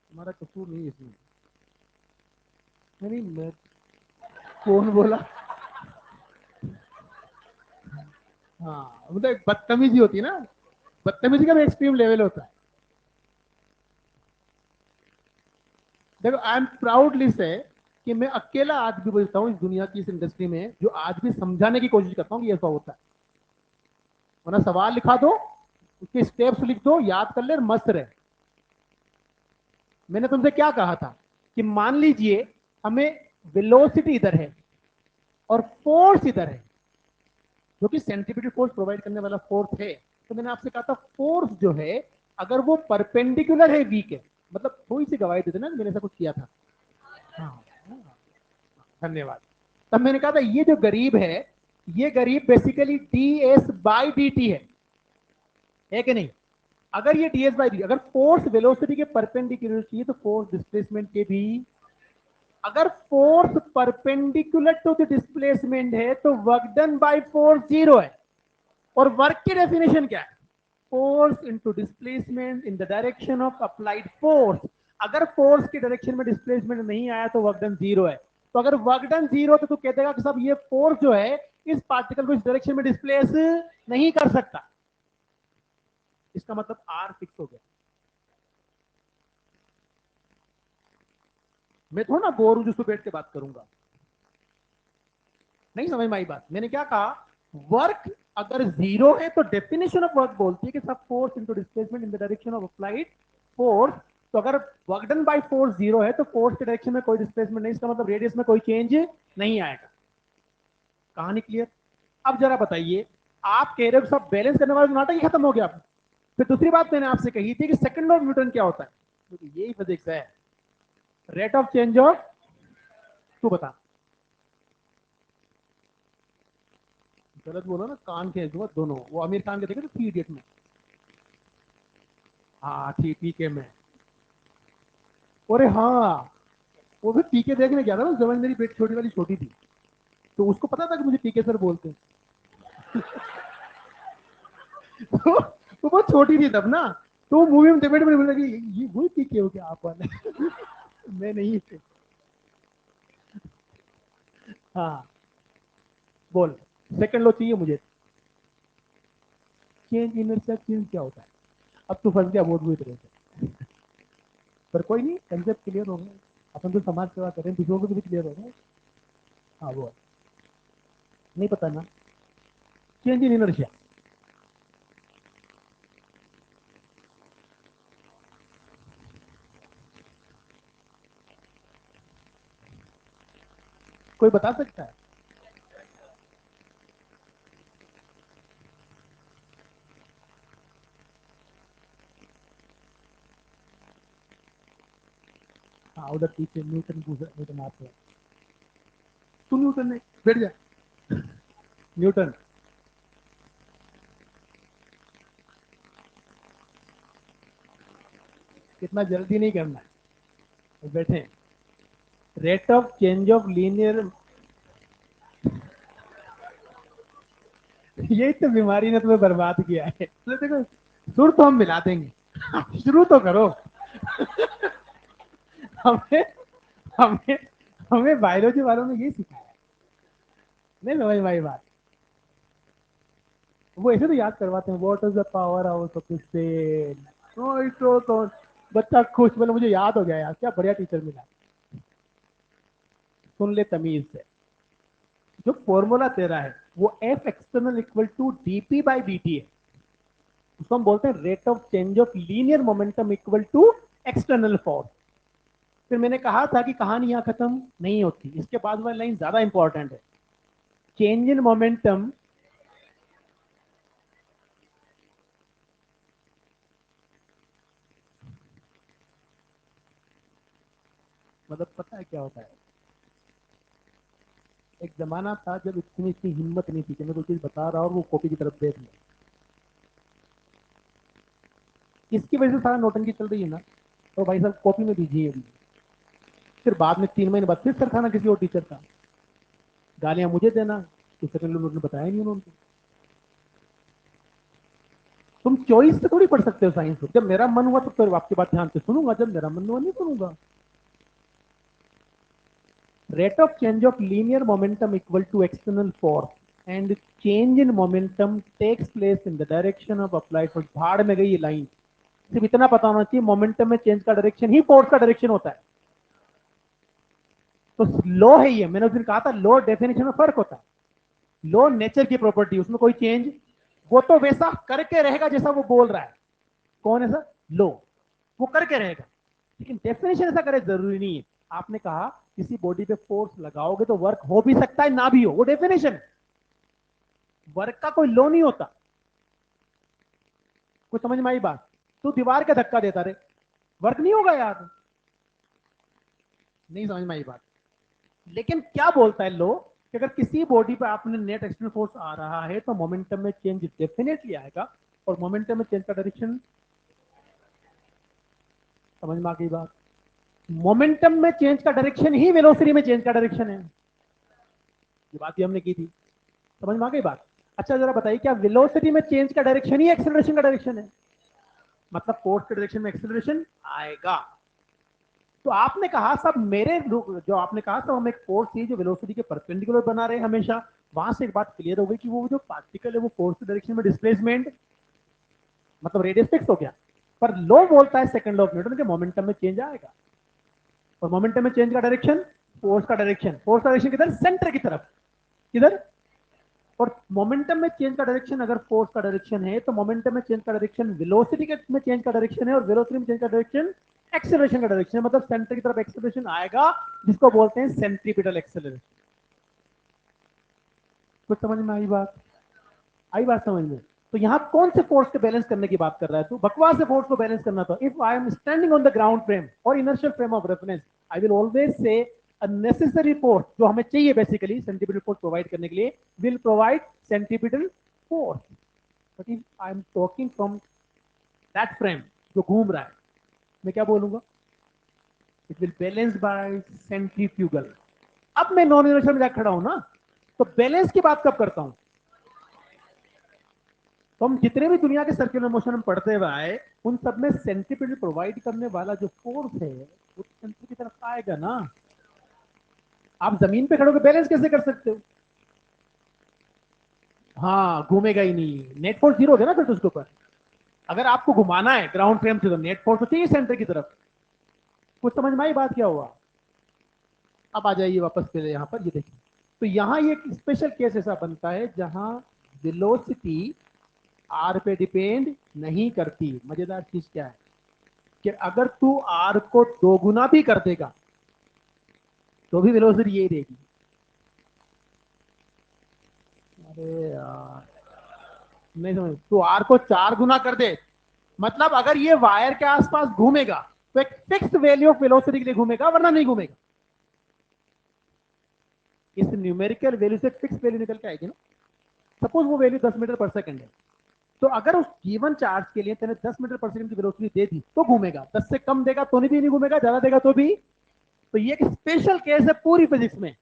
तुम्हारा कसूर नहीं है इसमें। नहीं मैं, कौन बोला। हाँ मतलब बदतमीजी होती है ना, बदतमीजी का भी एक्सट्रीम लेवल होता है। देखो आई एम प्राउडली से कि मैं अकेला आदमी बोलता हूँ इस दुनिया की इस इंडस्ट्री में जो आज भी समझाने की कोशिश करता हूँ कि ऐसा होता है। वरना सवाल लिखा दो, उसके स्टेप्स लिख दो, याद कर ले और मस्त रहे। मैंने तुमसे क्या कहा था कि मान लीजिए हमें वेलोसिटी इधर है और फोर्स इधर है, जो कि सेंट्रीपिटल फोर्स प्रोवाइड करने वाला फोर्स है। तो मैंने आपसे कहा था फोर्स जो है अगर वो परपेंडिकुलर है वीक है, मतलब थोड़ी सी गवाही देते ना मैंने ऐसा कुछ किया था। हाँ, धन्यवाद। तब मैंने कहा था ये जो गरीब है, ये गरीब basically D S by D T है कि नहीं। अगर ये डी एस बाई डी, अगर फोर्स वेलोसिटी के परपेंडिकुलर चाहिए तो फोर्स डिस्प्लेसमेंट के भी, अगर force perpendicular to the displacement है तो work done by force zero है। और वर्क की डेफिनेशन क्या है, force into displacement in the direction of applied force. अगर फोर्स के डायरेक्शन में डिस्प्लेसमेंट नहीं आया तो वर्क डन जीरो है। तो अगर वर्क डन जीरो तो तू कह देगा कि सब ये फोर्स जो है इस पार्टिकल को इस डायरेक्शन में डिस्प्लेस नहीं कर सकता। इसका मतलब आर फिक्स हो गया। मैं थोड़ा ना बोर हूं जिसको बैठ के बात करूंगा। नहीं समझ में आई बात। मैंने क्या कहा, वर्क अगर जीरो है तो डेफिनेशन ऑफ वर्क बोलती है कि सब force into displacement in the direction of applied force. तो अगर work done by force zero है तो फोर्स के डायरेक्शन में कोई डिस्प्लेसमेंट नहीं, इसका मतलब रेडियस में कोई चेंज नहीं आएगा। कहानी क्लियर। अब जरा बताइए, आप कह रहे हो सब बैलेंस करने वाला नाटक ही खत्म हो गया। फिर दूसरी बात मैंने आपसे कही थी कि सेकंड लॉ ऑफ न्यूटन क्या होता है, तो यही फिजिक्स है, रेट ऑफ चेंज ऑफ, तू बता। गलत बोलो ना कान के दूंगा दोनों। वो आमिर खान के देखे थे थ्री इडियट में। हाँ ठीक पीके में। अरे हाँ, वो भी पीके देखने गया था ना, जब मेरी बेटी छोटी वाली छोटी थी तो उसको पता था कि मुझे पीके सर बोलते हैं। तो वो बहुत छोटी थी तब ना, तो मूवी में डिबेट में बोला कि ये वही पीके हो क्या आप वाले। मैं नहीं थे। हाँ बोल, सेकंड लो चाहिए मुझे। चेंज इनर्शिया चेंज क्या होता है, अब तो फंस गया बहुत बुरी तरह से। पर कोई नहीं, कंसेप्ट क्लियर हो गया। अपन तो समाज सेवा करें, दूसरों को भी क्लियर हो गया। हाँ वो नहीं पता ना, चेंज इन इनर्शिया। कोई बता सकता है। हाँ उधर पीछे न्यूटन पूछ, न्यूटन आपको, तू न्यूटन ने, बैठ जा। न्यूटन, कितना जल्दी नहीं करना है, बैठे। Rate of change of linear, यही तो बीमारी ने तुम्हें बर्बाद किया है। तो देखो, सुर तो हम मिला देंगे, शुरू तो करो। हमें हमें हमें बायोलॉजी वालों ने ये सिखाया। नहीं समझ भाई बात, वो ऐसे तो याद करवाते हैं, what is the powerhouse of the cell, nitrogen. बच्चा खुश, बोले मुझे याद हो गया यार, क्या बढ़िया टीचर मिला। सुन ले तमीज से, जो फॉर्मूला तेरा है वो F external equal to DP by BT है, उसको हम बोलते हैं rate of change of linear momentum equal to external force. फिर मैंने कहा था कि कहानी यहां खत्म नहीं होती, इसके बाद वाली लाइन ज्यादा इंपॉर्टेंट है। चेंज इन मोमेंटम, मतलब पता है क्या होता है, एक जमाना था जब इतनी इतनी हिम्मत नहीं थी कि मैं कोई चीज बता रहा और वो कॉपी की तरफ देख ले, इसकी वजह से सारा नोटंकी चल रही है ना। तो भाई साहब कॉपी में दीजिए अभी, फिर बाद में 3 महीने बाद फिर सर खाना किसी और टीचर का, गालियां मुझे देना, तो सेकंड लोग ने बताया नहीं उन्होंने। तुम चॉइस से थोड़ी पढ़ सकते हो साइंस को, जब मेरा मन हुआ तो फिर आपकी बात ध्यान से सुनूंगा, जब मेरा मन हुआ नहीं सुनूंगा। Rate of change of linear momentum equal to external force and change in momentum takes place in the direction of applied force। भाड़ में गई ये लाइन, सिर्फ इतना पता होना चाहिए मोमेंटम में चेंज का डायरेक्शन ही फोर्स का डायरेक्शन होता है। तो लॉ है ये, मैंने उस दिन कहा था लॉ डेफिनेशन में फर्क होता है। लॉ नेचर की प्रॉपर्टी, उसमें कोई चेंज, वो तो वैसा करके रहेगा जैसा वो बोल रहा है। कौन है सर? लॉ, वो करके रहेगा, लेकिन डेफिनेशन ऐसा करे जरूरी नहीं है। आपने कहा किसी बॉडी पे फोर्स लगाओगे तो वर्क हो भी सकता है ना भी हो, वो डेफिनेशन, वर्क का कोई लॉ नहीं होता। कुछ समझ में आई बात? तू दीवार का धक्का देता रहे, वर्क नहीं होगा यार, नहीं समझ में आई बात। लेकिन क्या बोलता है लॉ कि अगर किसी बॉडी पे आपने नेट एक्सटर्नल फोर्स आ रहा है तो मोमेंटम में चेंज डेफिनेटली आएगा, और मोमेंटम में चेंज का डायरेक्शन, समझ में आ गई बात? मोमेंटम में चेंज का डायरेक्शन ही वेलोसिटी में चेंज का डायरेक्शन है, ये बात भी हमने की थी। समझ में आ गई बात? अच्छा जरा बताइए, क्या वेलोसिटी में चेंज का डायरेक्शन ही एक्सेलरेशन का डायरेक्शन है? मतलब फोर्स के डायरेक्शन में एक्सेलरेशन आएगा। तो आपने कहा सब मेरे जो आपने कहा सब हम एक फोर्स थी जो वेलोसिटी के परपेंडिकुलर बना रहे हमेशा, वहां से एक बात क्लियर हो गई कि वो जो पार्टिकल है वो फोर्स के डायरेक्शन में डिस्प्लेसमेंट, मतलब रेडियस फिक्स हो गया। पर लॉ बोलता है सेकंड लॉ ऑफ न्यूटन के मोमेंटम में चेंज आएगा, और मोमेंटम में चेंज का डायरेक्शन फोर्स का डायरेक्शन, फोर्स का डायरेक्शन किधर? सेंटर की तरफ, किधर? और मोमेंटम में चेंज का डायरेक्शन अगर फोर्स का डायरेक्शन है तो मोमेंटम में चेंज का डायरेक्शन वेलोसिटी के में चेंज का डायरेक्शन है, और वेलोसिटी में चेंज का डायरेक्शन एक्सेलरेशन का डायरेक्शन है, मतलब सेंटर की तरफ एक्सेलरेशन आएगा, जिसको बोलते हैं सेंट्रीपिटल एक्सेलरेशन। कुछ समझ में आई बात? आई बात समझ में? तो यहां कौन से फोर्स को बैलेंस करने की बात कर रहा है तू? बकवास से फोर्स को बैलेंस करना था। If I am standing on the ground frame और inertial frame of reference, I will always say a necessary force जो हमें चाहिए बेसिकली सेंट्रीपिटल फोर्स प्रोवाइड करने के लिए will provide centripetal force. But if I am talking from that frame जो घूम रहा है, मैं क्या बोलूंगा? It will balance bye centrifugal. अब मैं नॉन इनर्शियल में जाकर खड़ा हूं ना, तो बैलेंस की बात कब करता हूं? तो हम जितने भी दुनिया के सर्कुलर मोशन हम पढ़ते हुए आए, उन सब में सेंट्रीपिटल प्रोवाइड करने वाला जो फोर्स है वो सेंटर की तरफ आएगा ना। आप जमीन पे खड़े होकर बैलेंस कैसे कर सकते हो? हाँ, घूमेगा ही नहीं, नेट फोर्स जीरो हो गया ना फिर तो उसके ऊपर। अगर आपको घुमाना है ग्राउंड फ्रेम से तो नेट फोर्स तो चाहिए सेंटर की तरफ। कुछ समझ में आई बात क्या हुआ? अब आ जाइए वापस पहले यहाँ पर, ये देखिए। तो यहाँ ये एक स्पेशल केस ऐसा बनता है जहां वेलोसिटी आर पे डिपेंड नहीं करती। मजेदार चीज क्या है कि अगर तू आर को 2 गुना भी कर देगा तो भी वेलोसिटी यही रहेगी। अरे यार, नहीं समझ, तू आर को 4 गुना कर दे, मतलब अगर ये वायर के आसपास घूमेगा तो एक फिक्स वैल्यू ऑफ वेलोसिटी के लिए घूमेगा, वरना नहीं घूमेगा। इस न्यूमेरिकल वैल्यू से फिक्स वैल्यू निकल के आएगी ना। सपोज वो वैल्यू 10 मीटर पर सेकंड है, तो अगर उस गिवन चार्ज के लिए तेने 10 मीटर पर सेकंड की वेलोसिटी दे दी तो घूमेगा, 10 से कम देगा तो नहीं घूमेगा, ज्यादा देगा तो भी। तो ये एक स्पेशल केस है पूरी फिजिक्स में,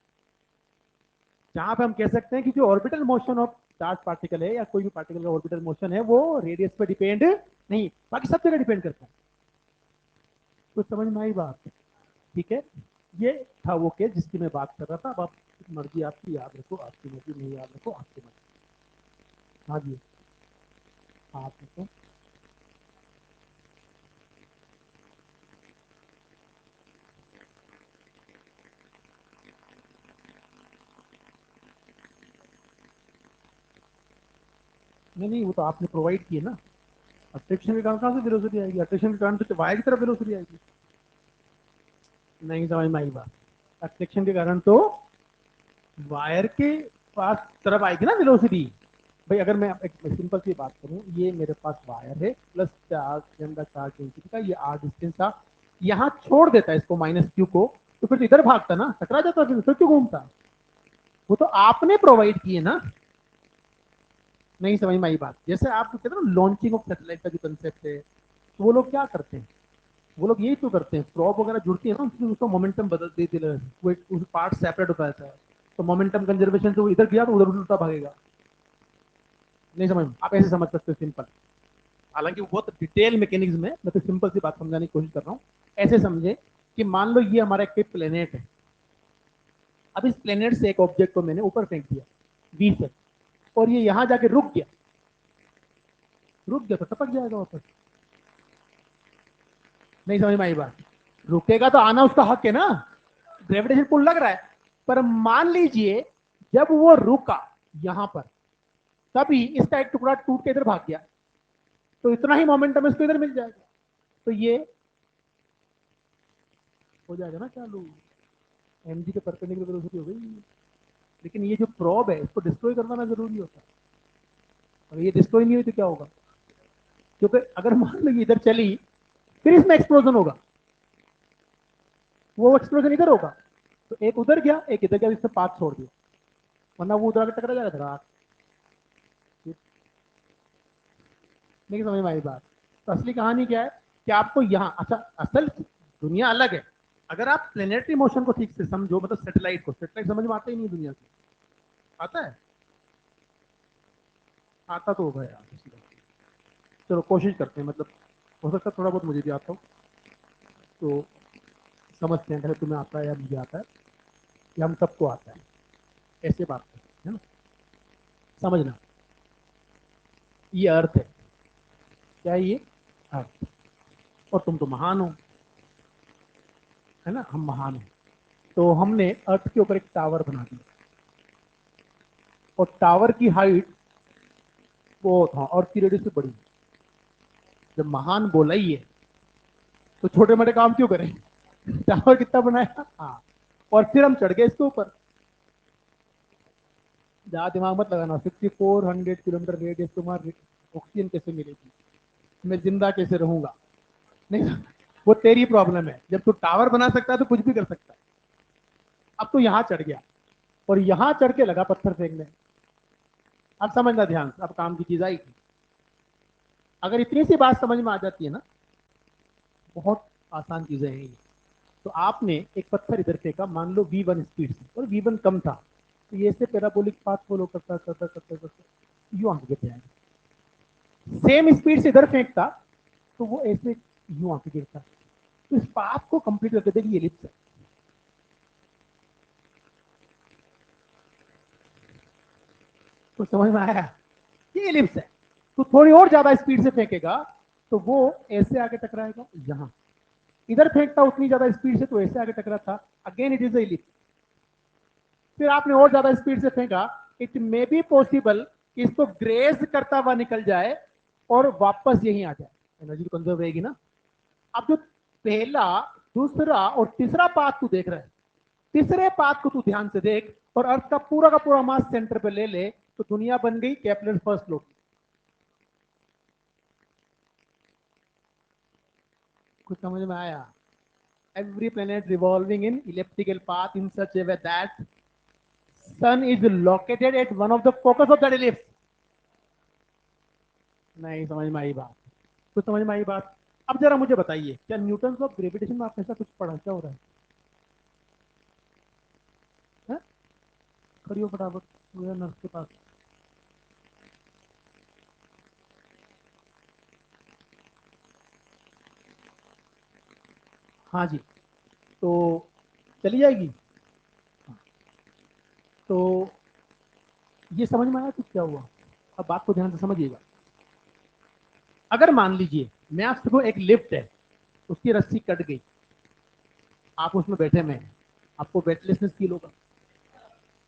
जहां पे हम कह सकते हैं कि जो orbital motion of charge particle है या कोई भी पार्टिकल का ऑर्बिटल मोशन है वो रेडियस पे डिपेंड नहीं, बाकी सब जगह डिपेंड करता है। कुछ समझ में आई बात? ठीक है, ये था वो केस जिसकी मैं बात कर रहा था। अब आप मर्जी आपकी, याद रखो आपकी मर्जी, नहीं याद रखो आपकी मर्जी। हाँ जी, आप रखो। नहीं नहीं, वो तो आपने प्रोवाइड किए ना। अट्रैक्शन के कारण कहाँ से वेलोसिटी आएगी? अट्रैक्शन के कारण तो वायर की तरफ वेलोसिटी आएगी। नहीं समझ में आई बात। अट्रैक्शन के कारण तो वायर के पास तरफ आएगी ना वेलोसिटी। भाई अगर मैं एक सिंपल सी बात करूं, ये मेरे पास वायर है plus charge lambda charge density का, ये आर डिस्टेंस था, यहाँ छोड़ देता है इसको माइनस क्यू को, तो फिर तो इधर भागता ना, टकरा जाता, फिर क्यों घूमता? वो तो आपने प्रोवाइड किए ना। नहीं समझ में आई बात। जैसे आप कहते हैं ना लॉन्चिंग ऑफ सैटेलाइट का जो कंसेप्ट है, तो वो लोग क्या करते हैं? वो लोग यही तो करते हैं, प्रॉप वगैरह जुड़ती है ना, उसमें उसका मोमेंटम बदल देते हैं, वो उस पार्ट सेपरेट होता है, तो मोमेंटम कंजर्वेशन से वो इधर गया तो उधर उल्टा भागेगा। नहीं समझ में? आप ऐसे समझ सकते हो सिंपल। हालांकि वो बहुत डिटेल मैकेनिज्म है, मैं तो सिंपल सी बात समझाने की कोशिश कर रहा हूँ। ऐसे समझे कि मान लो ये हमारा एक प्लेनेट है। अब इस प्लेनेट से एक ऑब्जेक्ट को मैंने ऊपर फेंक दिया 20 से, और ये यहां जाके रुक गया, रुक गया तो टपक जाएगा वापस। नहीं समझ में आई बात? रुकेगा तो आना उसका हक है ना, ग्रेविटेशन पुल लग रहा है। पर मान लीजिए जब वो रुका यहां पर, तभी इसका एक टुकड़ा टूट के इधर भाग गया, तो इतना ही मोमेंटम इसको इधर मिल जाएगा, तो ये हो जाएगा ना चालू, एम जी के परपेंडिकुलर वेलोसिटी हो गई। लेकिन ये जो प्रोब है इसको डिस्ट्रॉय करवाना जरूरी होता है, और ये डिस्ट्रॉय नहीं हुई तो क्या होगा? क्योंकि अगर मान लो ये इधर चली, फिर इसमें एक्सप्लोजन होगा, वो एक्सप्लोजन इधर होगा, तो एक उधर गया एक इधर गया, इससे पाथ छोड़ दिया, वरना वो उधर आके टकरा जाएगा धड़ाक। नहीं समझ में आई बात? तो असली कहानी क्या है कि आपको यहाँ, अच्छा असल दुनिया अलग है। अगर आप प्लेनेटरी मोशन को ठीक से समझो, मतलब सैटेलाइट को, सैटेलाइट समझ में आता ही नहीं दुनिया से, आता है? आता तो होगा यार, चलो कोशिश करते हैं, मतलब हो सकता है थोड़ा बहुत मुझे भी आता हो, तो समझते हैं, अगर तुम्हें आता है या मुझे आता है या हम सबको आता है, ऐसे बात करते हैं, है ना? समझना, ये अर्थ है। क्या है ये? अर्थ। और तुम तो महान हो, है ना, हम महान हैं। तो हमने अर्थ के ऊपर एक टावर बना दिया, और टावर की हाइट बहुत, हाँ, अर्थ की रेडियस से बड़ी। जब महान बोला ही है तो छोटे मोटे काम क्यों करें? टावर कितना बनाया, हाँ, और फिर हम चढ़ गए इसके ऊपर। ज्यादा दिमाग मत लगाना, 6400 किलोमीटर रेडियस, तुम्हारी ऑक्सीजन कैसे मिलेगी, मैं जिंदा कैसे रहूंगा? नहीं, वो तेरी प्रॉब्लम है। जब तू टावर बना सकता है तो कुछ भी कर सकता है। अब तू यहाँ चढ़ गया और यहाँ चढ़ के लगा पत्थर फेंकने। अब समझना ध्यान से, अब काम की चीज आएगी। अगर इतनी सी बात समझ में आ जाती है ना, बहुत आसान चीजें हैं ये। तो आपने एक पत्थर इधर फेंका, मान लो v1 स्पीड से, और v1 कम था, तो ये से पैराबोलिक पाथ फॉलो करता करता करता करता यू आगे गिर जाएगा। सेम स्पीड से इधर फेंकता तो वो ऐसे यूं आके गिरता। तो इस पाथ को कंप्लीट करके देखिए, एलिप्स है। तो समझ में आया? ये एलिप्स है। तो थोड़ी और ज्यादा स्पीड से फेंकेगा तो वो ऐसे आके टकराएगा यहां। इधर फेंकता उतनी ज्यादा स्पीड से तो ऐसे आके टकराता, अगेन इट इज एलिप्स। फिर आपने और ज्यादा स्पीड से फेंका, इट मे बी पॉसिबल कि इसको ग्रेज करता हुआ निकल जाए और वापस यहीं आ जाए, एनर्जी तो कंजर्व रहेगी ना। अब जो पहला, दूसरा और तीसरा पाथ तू देख रहा है, तीसरे पाथ को तू ध्यान से देख, और अर्थ का पूरा मास सेंटर पे ले ले, तो दुनिया बन गई केपलर फर्स्ट लॉ। कुछ समझ में आया? every planet revolving in elliptical path in such a way that sun is located at one of the focus of that ellipse। नहीं समझ में आई बात? कुछ समझ में आई बात? अब जरा मुझे बताइए, क्या न्यूटन ऑफ ग्रेविटेशन में आपने ऐसा कुछ पढ़ा? क्या हो रहा है? खड़ी हो फटाफट नर्स के पास। हाँ जी, तो चली जाएगी। तो ये समझ में आया कुछ क्या हुआ? अब बात को ध्यान से समझिएगा। अगर मान लीजिए मैं आपसे को, एक लिफ्ट है, उसकी रस्सी कट गई, आप उसमें बैठे में हैं, आपको वेटलेसनेस फील होगा।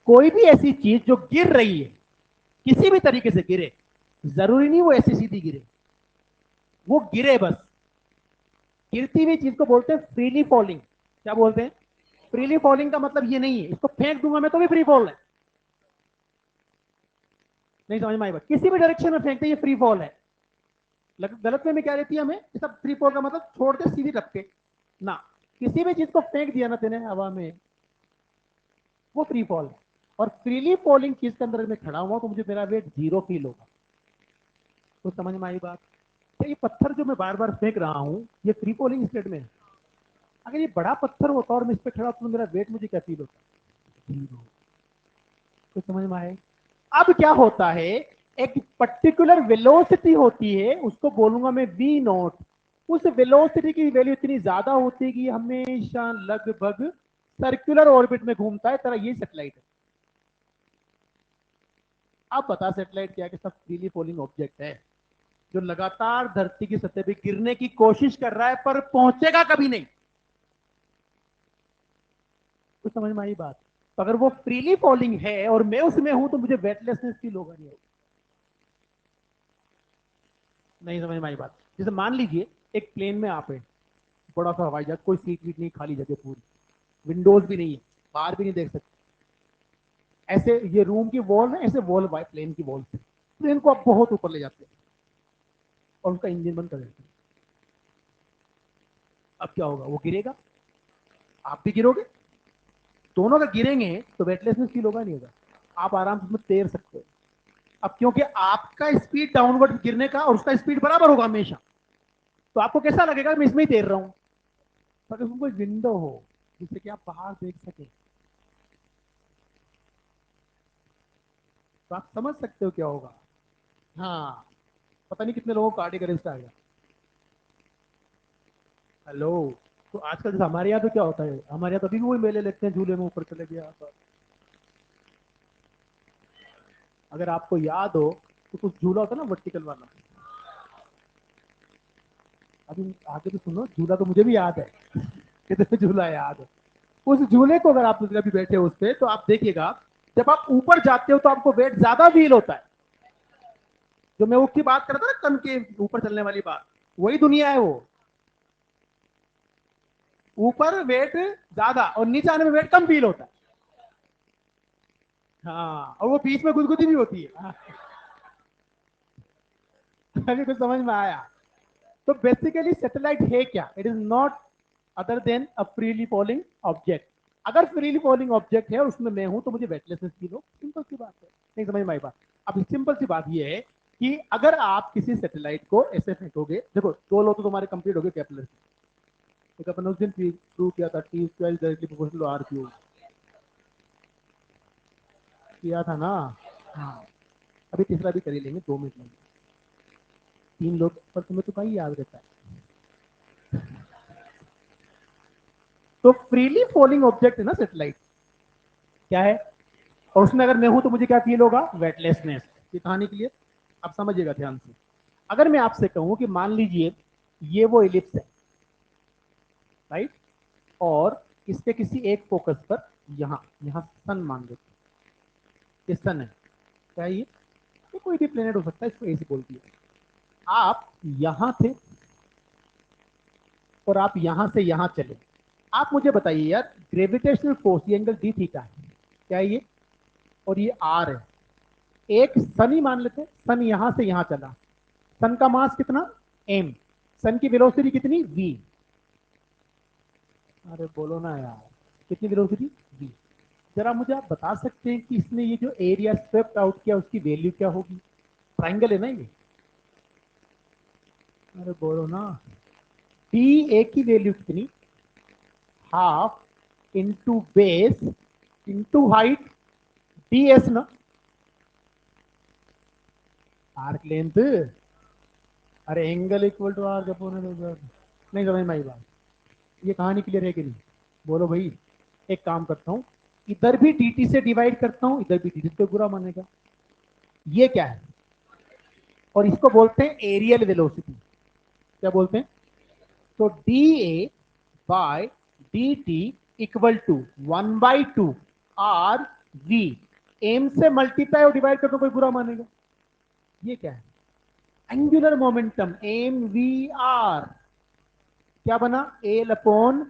कोई भी ऐसी चीज जो गिर रही है, किसी भी तरीके से गिरे, जरूरी नहीं वो ऐसी सीधी गिरे, वो गिरे बस। गिरती हुई चीज को बोलते हैं फ्रीली फॉलिंग। क्या बोलते हैं? फ्रीली फॉलिंग का मतलब ये नहीं है इसको फेंक दूंगा मैं तो भी फ्री फॉल है। नहीं समझ में आई बात? किसी भी डायरेक्शन में फेंकते ये फ्री फॉल है। गलत में क्या रहती है हमें, सब फ्री फॉल का मतलब छोड़ते सीधी रखते ना। किसी भी चीज को फेंक दिया ना तेने हवा में, वो फ्री फॉल है। और फ्रीली फॉलिंग चीज के अंदर मैं खड़ा हुआ तो मुझे मेरा वेट जीरो फील होगा। तो समझ में आई बात? तो ये पत्थर जो मैं बार बार फेंक रहा हूँ ये फ्री फॉलिंग स्टेट में है। अगर ये बड़ा पत्थर होता और मैं इस पे खड़ा तो मेरा वेट मुझे क्या फील होता? जीरो। तो समझ में आए? अब क्या होता है, एक पर्टिकुलर वेलोसिटी होती है, उसको बोलूंगा मैं वी नॉट। उस वेलोसिटी की वैल्यू इतनी ज्यादा होती है कि हमेशा लगभग सर्कुलर ऑर्बिट में घूमता है। तरह ये सेटेलाइट है। आप बता सेटेलाइट क्या है? कि सब फ्रीली फॉलिंग ऑब्जेक्ट है जो लगातार धरती की सतह पे गिरने की कोशिश कर रहा है पर पहुंचेगा कभी नहीं। तो समझ में आई बात? तो अगर वो फ्रीली फॉलिंग है और मैं उसमें हूं तो मुझे वेटलेसनेस फील होगा नहीं होगा? नहीं समझ में आई बात? जैसे मान लीजिए एक प्लेन में आप है, बड़ा सा हवाई जहाज, कोई सीट वीट नहीं, खाली जगह पूरी, विंडोज भी नहीं है, बाहर भी नहीं देख सकते। ऐसे ये रूम की वॉल है, ऐसे वॉल प्लेन की वॉल से प्लेन को आप बहुत ऊपर ले जाते हैं और उसका इंजन बंद कर देते हैं। अब क्या होगा? वो गिरेगा, आप भी गिरोगे, दोनों अगर गिरेंगे तो वेटलेसनेस फील होगा नहीं होगा? आप आराम से उसमें तैर सकते हो। अब क्योंकि आपका स्पीड डाउनवर्ड गिरने का और उसका स्पीड बराबर होगा हमेशा, तो आपको कैसा लगेगा मैं इसमें ही तैर रहा हूं। तो अगर उसमें कोई विंडो हो जिससे कि आप बाहर देख सके तो आप समझ सकते हो क्या होगा। हाँ, पता नहीं कितने लोगों को कार्डियक अरेस्ट आएगा। हेलो। तो आजकल जैसे हमारे यहाँ तो क्या होता है, हमारे यहाँ तो अभी भी वही मेले लगते हैं, झूले में ऊपर चले गया तो। अगर आपको याद हो तो कुछ झूला होता है ना वर्टिकल वाला। अभी आगे तो सुनो, झूला तो मुझे भी याद है। कितने झूला याद है। उस झूले को अगर आप अभी बैठे हो उस पर तो आप देखिएगा, जब आप ऊपर जाते हो तो आपको वेट ज्यादा फील होता है। जो मैं उसकी बात कर रहा था ना, कन के ऊपर चलने वाली बात, वही दुनिया है वो। ऊपर वेट ज्यादा और नीचे आने में वेट कम फील होता है। हाँ, और वो बीच में गुदगुदी भी होती है। अभी कुछ समझ में आया? तो बेसिकली सैटेलाइट है क्या? It is not other than a freely falling object. अगर फ्रीली फॉलिंग ऑब्जेक्ट है और उसमें मैं हूं तो मुझे वेटलेसनेस फील हो, सिंपल सी बात है। नहीं समझ में आई बात? अब सिंपल सी बात यह है कि अगर आप किसी सैटेलाइट को ऐसे फेंकोगे, देखो दो लो तो तुम्हारे कंप्लीट हो गए केपलर की। एक अपन उस दिन प्रूव किया था, T square directly proportional to R cube, किया था ना? हाँ, अभी तीसरा भी कर ही लेंगे, 2 मिनट में। तीन लोग पर तुम्हें तो भाई याद रहता है। तो फ्रीली फॉलिंग ऑब्जेक्ट है ना सेटेलाइट, क्या है? और उसमें अगर मैं हूं तो मुझे क्या फील होगा? वेटलेसनेस। ये कहानी के लिए आप समझिएगा ध्यान से। अगर मैं आपसे कहूं कि मान लीजिए ये वो इलिप्स है, राइट, और इसके किसी एक फोकस पर यहां यहां सन मान लेते हैं, ये सन है, क्या है ये कोई भी प्लेनेट हो सकता है, इसको ऐसे बोलती है। आप यहां थे और आप यहां से यहां चले। आप मुझे बताइए यार, ग्रेविटेशनल फोर्स ये एंगल डी थीटा है, क्या है ये? और ये आर है। एक सन ही मान लेते हैं, सन यहां से यहां चला, सन का मास कितना? एम। सन की वेलोसिटी कितनी? वी। अरे बोलो ना यार, कितनी वेलोसिटी? वी। जरा मुझे आप बता सकते हैं कि इसने ये जो एरिया स्वेप्ट आउट किया उसकी वैल्यू क्या होगी? ट्राइंगल है ना ये। अरे बोलो ना। डी ए की वैल्यू कितनी? Half into base into height, D S ना, आर्क लेंथ। अरे angle equal to R upon L. नहीं समझ में आई बात? ये कहानी क्लियर है कि नहीं? बोलो भाई। एक काम करता हूं, इधर भी dt से डिवाइड करता हूं, इधर भी dt से बुरा मानेगा। ये क्या है? और इसको बोलते हैं एरियल वेलोसिटी। क्या बोलते हैं? तो D A by D T equal to 1/2 R V. M से मल्टीप्लाई और डिवाइड कर दो, कोई बुरा मानेगा? ये क्या है? Angular momentum M V R क्या बना, L upon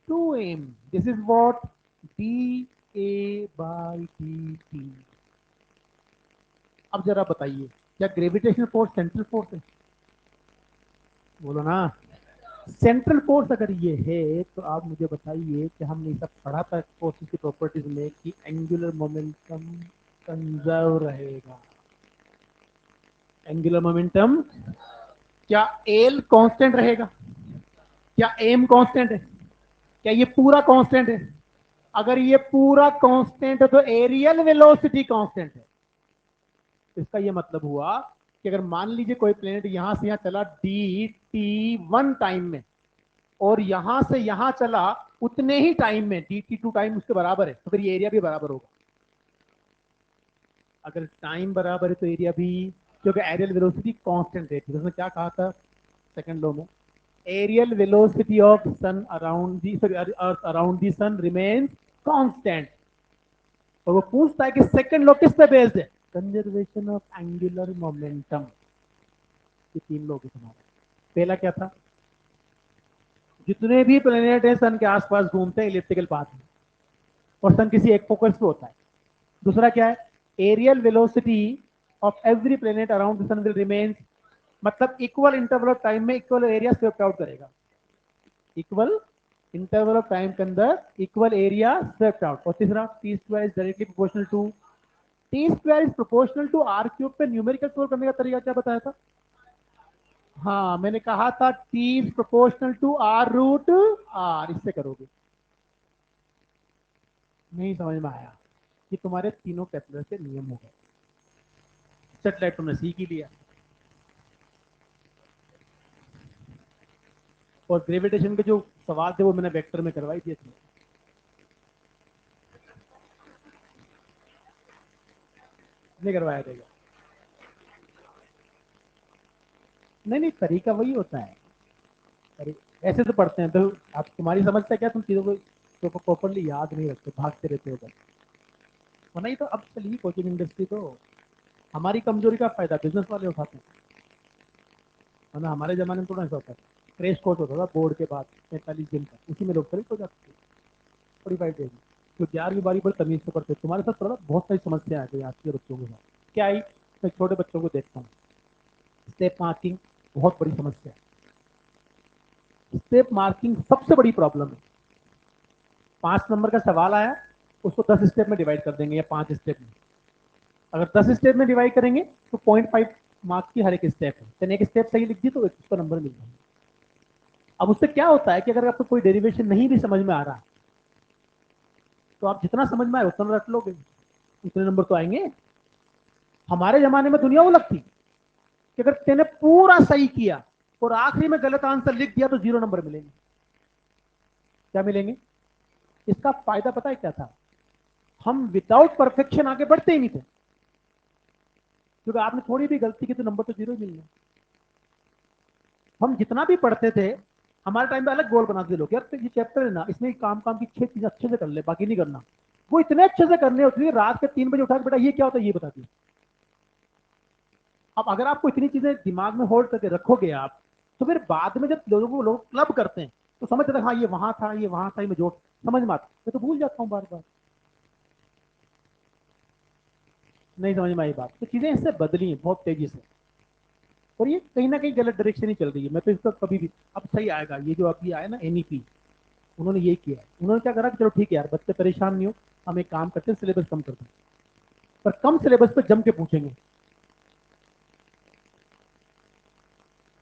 2m, this is what, D A by D T. अब जरा बताइए, क्या ग्रेविटेशनल फोर्स सेंट्रल फोर्स है? बोलो ना। सेंट्रल फोर्स अगर ये है तो आप मुझे बताइए कि हमने सब पढ़ा था फोर्सेस की प्रॉपर्टीज में कि एंगुलर मोमेंटम कंजर्व रहेगा। एंगुलर मोमेंटम, क्या एल कांस्टेंट रहेगा? क्या एम कांस्टेंट है? क्या ये पूरा कांस्टेंट है? अगर ये पूरा कांस्टेंट है तो एरियल वेलोसिटी कांस्टेंट है। इसका ये मतलब हुआ कि अगर मान लीजिए कोई प्लेनेट यहां से यहां चला डी टी वन टाइम में, और यहां से यहां चला उतने ही टाइम में, डी टी टू टाइम उसके बराबर है, तो फिर ये एरिया भी बराबर होगा। अगर टाइम बराबर है तो एरिया भी, क्योंकि एरियल वेलोसिटी कांस्टेंट है। उसने क्या कहा था सेकंड लॉ में, areal velocity of sun around the earth around the sun remains constant. और वो पूछता है कि सेकंड लॉ किस पे बेस्ड है, कंजर्वेशन ऑफ एंगुलर मोमेंटम। ये तीन लॉ के समान। पहला क्या था, जितने भी प्लेनेट है सन के आसपास घूमते हैं इलिप्टिकल पाथ में, और सन किसी एक फोकस पे होता है। दूसरा क्या है, areal velocity of every planet around the sun will remain, मतलब इक्वल इंटरवल ऑफ टाइम में इक्वल एरिया स्वेप्ट आउट करेगा। इक्वल इंटरवल ऑफ टाइम के अंदर इक्वल एरिया स्वेप्ट आउट। और तीसरा, T square is directly proportional to, T square is proportional to R cube पे numerical solve करने का तरीका क्या बताया था? हाँ, मैंने कहा था T is proportional to R root R, इससे करोगे। नहीं समझ में आया? कि तुम्हारे तीनों कैलकुलस के नियम हो गए। सेटेलाइट तुमने सीख ही लिया, और ग्रेविटेशन के जो सवाल थे वो मैंने वेक्टर में करवाई दिए थे। नहीं करवाया देगा? नहीं नहीं, तरीका वही होता है। ऐसे तो पढ़ते हैं तो आप, तुम्हारी समझता है क्या, तुम चीजों को प्रॉपरली याद नहीं रखते, भागते रहते हो बस। वरना ही तो अब चली कोचिंग इंडस्ट्री, तो हमारी कमजोरी का फायदा बिजनेस वाले उठाते हैं। वरना हमारे जमाने में थोड़ा ऐसा होता है, क्रैश कोर्स होता था बोर्ड के बाद 45 दिन का, उसी में लोग सेलेक्ट हो जाते थे 45 डेज में। तो 11वीं 12वीं बड़ी तमीज से पढ़ते। तुम्हारे साथ थोड़ा बहुत सारी समस्या आ गई आज के बच्चों के साथ। क्या आई, मैं छोटे बच्चों को देखता हूँ, स्टेप मार्किंग बहुत बड़ी समस्या है। स्टेप मार्किंग सबसे बड़ी प्रॉब्लम है। 5 नंबर का सवाल आया, उसको 10 स्टेप में डिवाइड कर देंगे या 5 स्टेप में। अगर 10 स्टेप में डिवाइड करेंगे तो 0.5 मार्क्स की हर एक स्टेप है। तो एक स्टेप सही लिख दी तो उसका नंबर मिल जाएगा। अब उससे क्या होता है कि अगर आपको कोई डेरिवेशन नहीं भी समझ में आ रहा, तो आप जितना समझ में आए उतना रट लोगे, उतने नंबर तो आएंगे। हमारे जमाने में दुनिया वो लगती कि अगर तेने पूरा सही किया और आखिरी में गलत आंसर लिख दिया तो 0 नंबर मिलेंगे। क्या मिलेंगे? इसका फायदा पता है क्या था, हम विदाउट परफेक्शन आगे बढ़ते ही नहीं थे, क्योंकि आपने थोड़ी भी गलती की तो नंबर तो 0 ही मिलना। हम जितना भी पढ़ते थे, हमारे टाइम पे अलग गोल बनाते थे लोग, यार तो ये चैप्टर है ना, इसमें काम काम की 6 चीजें अच्छे से कर ले, बाकी नहीं करना। वो इतने अच्छे से करने होती है, रात के 3 बजे उठा के बेटा ये क्या होता है ये बता दिया। अब अगर आपको इतनी चीजें दिमाग में होल्ड करके रखोगे आप, तो फिर बाद में जब लोगों को लोग क्लब करते हैं तो समझते थे हाँ ये वहां था, ये वहां था, ये मैं जोड़ समझ में आता, मैं तो भूल जाता हूँ बार बार। नहीं समझ में आई बात, तो चीजें इससे बदली हैं बहुत तेजी से, और ये कहीं ना कहीं गलत डायरेक्शन ही चल रही है। मैं तो इसका कभी भी, अब सही आएगा ये जो अभी आया ना एनईपी, उन्होंने ये किया है। उन्होंने क्या करा कि चलो ठीक है यार, बच्चे परेशान नहीं हो, हम एक काम करते हैं सिलेबस कम कर दें, पर कम सिलेबस पे जम के पूछेंगे।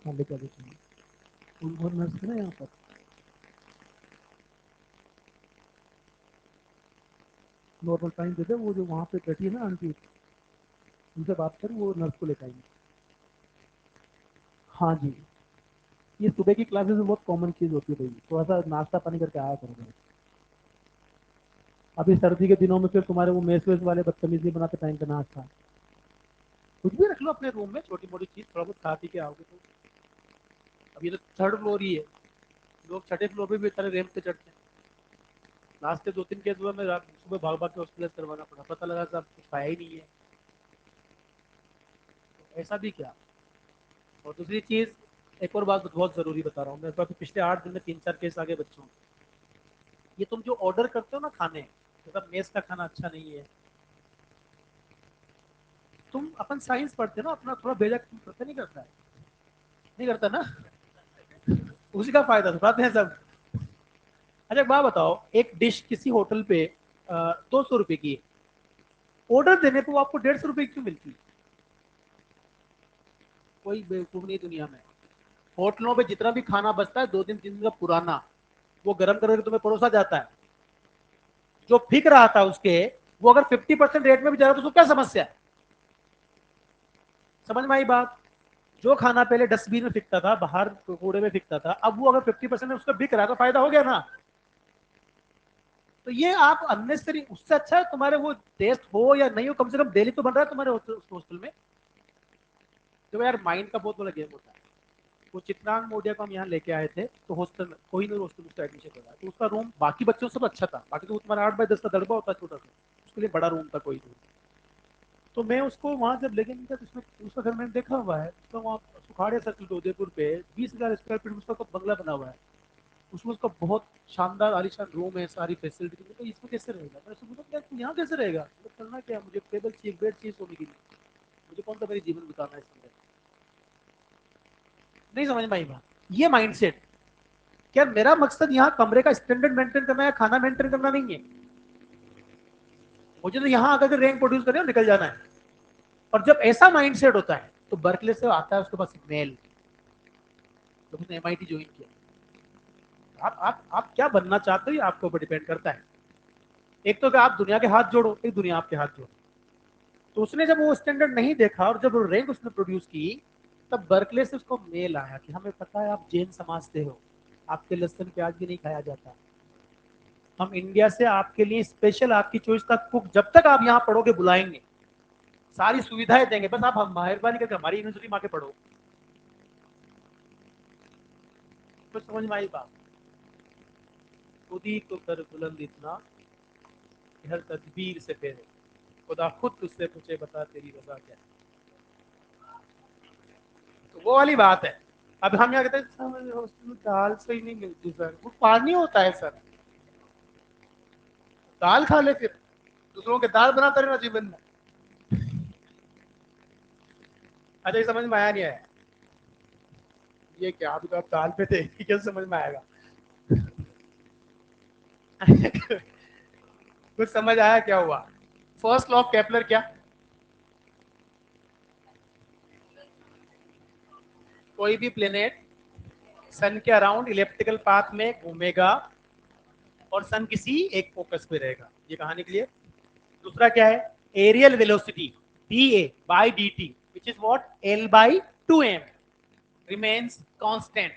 हाँ लेकर देखेंगे, और नर्स है ना यहाँ पर, नॉर्मल टाइम दे दे, वो जो वहाँ पे बैठी है ना आंटी, उनसे बात कर, वो नर्स को लेकर आएंगे। हाँ जी, ये सुबह की क्लासेस में बहुत कॉमन चीज होती है भाई, थोड़ा सा नाश्ता पानी करके आया करो। अभी सर्दी के दिनों में फिर तुम्हारे वो मेस वेस वाले बदतमीजी बनाते टाइम पे नाश्ता, कुछ भी रख लो अपने रूम में, छोटी मोटी चीज थोड़ा बहुत खा पी के आओगे तो। अब ये तो 3rd फ्लोर ही है, लोग 6ठे फ्लोर पे भी बेचारे रैंप पे चढ़ते हैं। लास्ट के 2-3 केस हुआ, मैं सुबह भाग भाग के हॉस्पिटल करवाना पड़ा, पता लगा सब कुछ खाया ही नहीं है। ऐसा भी क्या, और दूसरी चीज, एक और बात बहुत जरूरी बता रहा हूँ मैं, पिछले 8 दिन में 3-4 केस आगे बच्चों के। ये तुम जो ऑर्डर करते हो ना खाने, मतलब मेस का खाना अच्छा नहीं है, तुम अपन साइंस पढ़ते हो ना, अपना थोड़ा बेजा करते नहीं करता है, नहीं करता ना, उसी का फायदा उठाते हैं सब। अच्छा एक बात बताओ, एक डिश किसी होटल पे 200 रुपए की है, ऑर्डर देने पे वो आपको 150 रुपए क्यों मिलती है? कोई बेवकूफ नहीं दुनिया में। होटलों पे जितना भी खाना बचता है 2 दिन 3 दिन का पुराना, वो गर्म करके तुम्हें परोसा जाता है। जो फिक रहा था उसके, वो अगर 50% रेट में भी जा रहा है तो उसको क्या समस्या है? समझ में आई बात? जो खाना पहले डस्टबिन में फिकता था, बाहर कूड़े में फिकता था, अब वो अगर 50% उसका बिक रहा है तो फायदा हो गया ना। तो ये आप अननेसेसरी, उससे अच्छा है तुम्हारे वो टेस्ट हो या नहीं हो, कम से कम डेली तो बन रहा है तुम्हारे हॉस्टल में। तो यार माइंड का बहुत बड़ा गेम होता है। वो चित्रांग मोडिया को हम यहाँ लेके आए थे, तो हॉस्टल में कोहिनूर हॉस्टल में उसका एडमिशन हो रहा है, तो उसका रूम बाकी बच्चों से सब अच्छा था, बाकी तो तुम्हारा 8x10 का दड़बा होता है छोटा सा, उसके लिए बड़ा रूम था कोई नहीं। तो मैं उसको वहां जब लेके गया तो उसमें उसका घर मैंने देखा हुआ है, उसका वहाँ सुखाड़े सर्किल उदयपुर पे 20,000 स्क्वायर फीट में उसका बंगला बना हुआ है। उसमें उसका बहुत शानदार आलीशान रूम है, सारी फैसिलिटी। तो इसमें कैसे रहेगा? मैं उससे पूछा यार तू यहाँ कैसे रहेगा? तो करना क्या, मुझे टेबल चाहिए, बेड चाहिए सोने के लिए, मुझे कौन सा मेरी जीवन बिताना है इसमें? नहीं समझ में आई बात? ये माइंडसेट, क्या मेरा मकसद यहाँ कमरे का स्टैंडर्ड मेंटेन करना है, खाना मेंटेन करना नहीं है। मुझे तो यहाँ आकर रैंक प्रोड्यूस करने और निकल जाना है। और जब ऐसा माइंडसेट होता है तो बर्कले से आता है उसके पास मेल, तो उसने एमआईटी ज्वाइन किया। आप क्या बनना चाहते हो ये आपके ऊपर डिपेंड करता है। एक तो आप दुनिया के हाथ जोड़ो, एक दुनिया आपके हाथ जोड़ो। तो उसने जब वो स्टैंडर्ड नहीं देखा और जब वो रैंक उसने प्रोड्यूस की, तब बर्कले से उसको मेल आया कि हमें पता है आप जैन समाज से हो, आपके लहसुन प्याज भी नहीं खाया जाता, हम इंडिया से आपके लिए स्पेशल आपकी चॉइस का कुक जब तक आप यहाँ पढ़ोगे बुलाएंगे, सारी सुविधाएं देंगे, बस आप मेहरबानी करके हमारी यूनिवर्सिटी में आके पढ़ो। तो समझ में आई बात? खुद ही तो कर बुलंद इतना कि हर तदबीर से फेरे, खुदा खुद तुझसे पूछे बता तेरी वजह क्या है। तो वो वाली बात है। अब हम यहाँ कहते हैं सर हॉस्टल में दाल सही नहीं मिलती सर, वो पानी होता है सर, दाल खा ले फिर, दूसरों के दाल बनाता रहना जीवन में। अच्छा ये समझ में आया नहीं आया? ये क्या, अभी तो आप दाल पे थे, कैसे समझ में आएगा? कुछ समझ आया क्या हुआ? फर्स्ट लॉ ऑफ केपलर क्या? कोई भी प्लेनेट सन के अराउंड इलेप्टिकल पाथ में घूमेगा और सन किसी एक फोकस पे रहेगा, ये कहानी के लिए। दूसरा क्या है? Areal velocity D A by D T which is what L by 2m remains constant,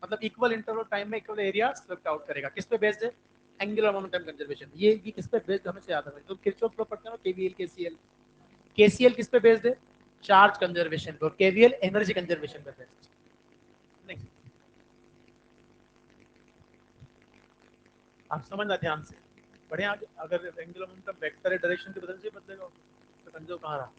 मतलब इक्वल इंटरवल टाइम में इक्वल एरिया स्वेप्ट आउट करेगा। किस पे बेस्ड है? Angular momentum conservation. ये किस पे बेस्ड हमें से याद है, तो किरचॉफ लॉ पढ़ते हैं केवीएल केसीएल। केसीएल किस पे बेस्ड है? चार्ज कंजर्वेशन पे, और केवीएल एनर्जी कंजर्वेशन पे बेस्ड। नहीं, आप समझना ध्यान से, बढ़िया। अगर एंगुलर मोमेंटम वेक्टर है, डायरेक्शन के बदल से बदलेगा, तो कंजर्व कहाँ रहा?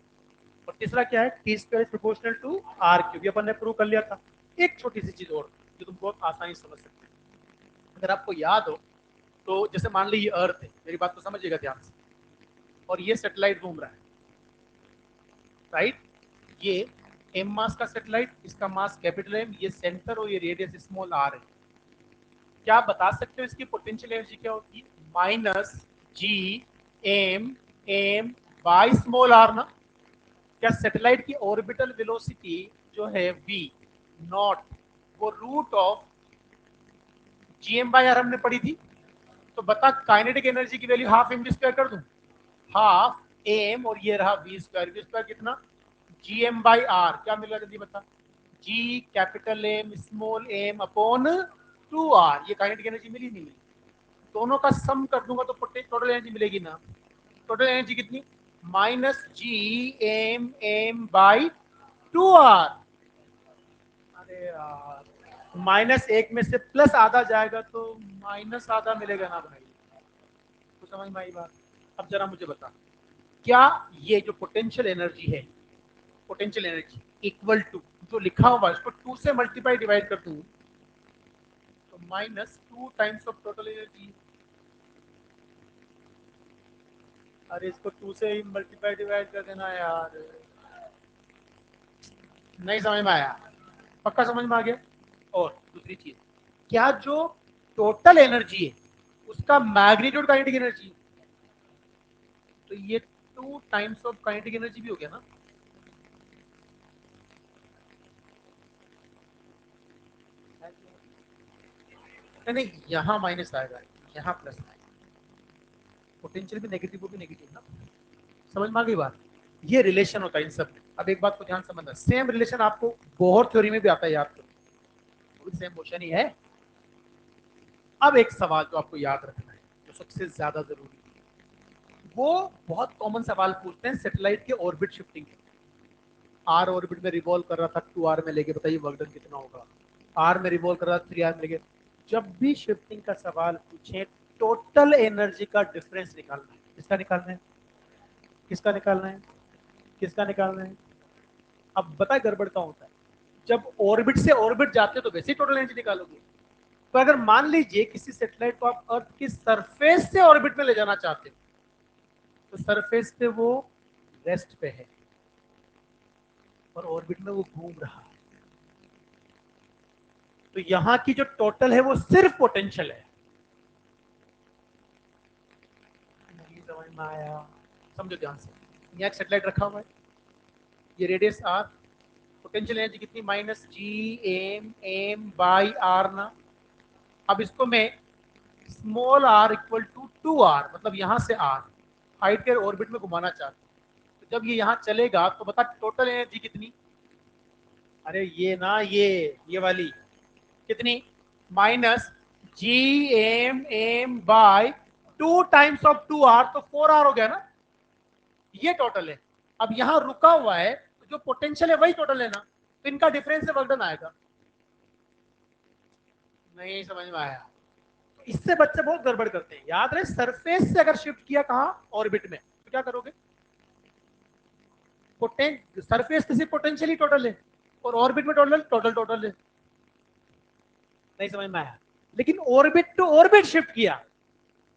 और तीसरा क्या है? T square is proportional to R cube, ये अपन ने प्रूव कर लिया था। एक छोटी सी चीज और जो तुम बहुत आसानी से समझ सकते हो, अगर आपको याद हो, तो जैसे मान ली ये अर्थ है, मेरी बात को समझिएगा ध्यान से, और ये सैटेलाइट घूम रहा है, राइट? ये एम मास का सैटेलाइट, इसका मास कैपिटल एम, ये सेंटर और ये रेडियस स्मॉल आर है। क्या आप बता सकते हो इसकी पोटेंशियल एनर्जी क्या होती है? Minus G M M by small R ना। क्या सैटेलाइट की ऑर्बिटल वेलोसिटी जो है v नॉट, वो root of GM by R हमने पढ़ी थी। तो बता काइनेटिक एनर्जी की value half M V square कर दूं, हाफ एम, और ये रहा वी स्क्वायर कितना? G M by R. क्या मिला जल्दी बता? G capital M small M upon 2r। ये काइनेटिक एनर्जी मिली नहीं मिली? दोनों का सम कर दूंगा तो टोटल एनर्जी मिलेगी ना। टोटल एनर्जी कितनी? Minus G M M by 2r। अरे यार, माइनस एक में से प्लस आधा जाएगा तो माइनस आधा मिलेगा ना भाई। तो समझ में आई बात? अब जरा मुझे बता, क्या ये जो पोटेंशियल एनर्जी है, पोटेंशियल एनर्जी इक्वल टू जो लिखा हुआ इसको 2 से मल्टीप्लाई डिवाइड कर दूं तो -2 टाइम्स ऑफ टोटल एनर्जी। अरे इसको 2 से ही मल्टीप्लाई डिवाइड कर देना यार, नहीं समझ में आया? पक्का समझ में आ गया? और दूसरी चीज, क्या जो टोटल एनर्जी है उसका मैग्नीट्यूड काइनेटिक एनर्जी, तो ये 2 टाइम्स ऑफ काइनेटिक एनर्जी भी हो गया ना। नहीं, यहाँ माइनस आएगा, यहाँ प्लस आएगा, पोटेंशियल भी नेगेटिव वो भी नेगेटिव ना। समझ में आ गई बात? ये रिलेशन होता है इन सब में। अब एक बात को ध्यान समझना, सेम रिलेशन आपको बोहर थ्योरी में भी आता है, याद करो, वो भी सेम मोशन ही है। अब एक सवाल जो आपको याद रखना है, जो सबसे ज्यादा जरूरी है, वो बहुत कॉमन सवाल पूछते हैं सैटेलाइट के ऑर्बिट शिफ्टिंग। आर ऑर्बिट में रिवॉल्व कर रहा था 2r में लेके, बताइए वर्क डन कितना होगा। आर में रिवॉल्व कर रहा था 3r में लेके। जब भी शिफ्टिंग का सवाल पूछे, टोटल एनर्जी का डिफरेंस निकालना है। किसका निकालना है? किसका निकालना है? किसका निकालना है? अब बता गड़बड़ का होता है, जब ऑर्बिट से ऑर्बिट जाते हो तो वैसे ही टोटल एनर्जी निकालोगे। तो अगर मान लीजिए किसी सैटेलाइट को आप अर्थ की सरफेस से ऑर्बिट में ले जाना चाहते हो, तो सरफेस पे वो रेस्ट पे है और ऑर्बिट में वो घूम रहा है, तो यहां की जो टोटल है वो सिर्फ पोटेंशियल है। नहीं समझ में आया? समझो ध्यान से, यहाँ एक सैटेलाइट रखा हुआ है, ये रेडियस आर, पोटेंशियल एनर्जी कितनी? -G m m/r ना। अब इसको मैं small r equal to 2r, मतलब यहां से r हाइट के ऑर्बिट में घुमाना चाहता हूं, तो जब ये यहां चलेगा तो बता टोटल एनर्जी कितनी? अरे ये ना, ये वाली कितनी? -G m m/2 times of 2r, तो 4r हो गया ना। ये टोटल है। अब यहां रुका हुआ है तो जो पोटेंशियल है वही टोटल है ना, तो इनका डिफरेंस से वर्क डन आएगा। नहीं समझ में आया? तो इससे बच्चे बहुत गड़बड़ करते हैं। याद रहे, सरफेस से अगर शिफ्ट किया कहां? ऑर्बिट में, तो क्या करोगे? सरफेस किसी पोटेंशियली टोटल है और ऑर्बिट में टोटल टोटल टोटल है। नहीं समझ में आया? लेकिन ऑर्बिट टू ऑर्बिट शिफ्ट किया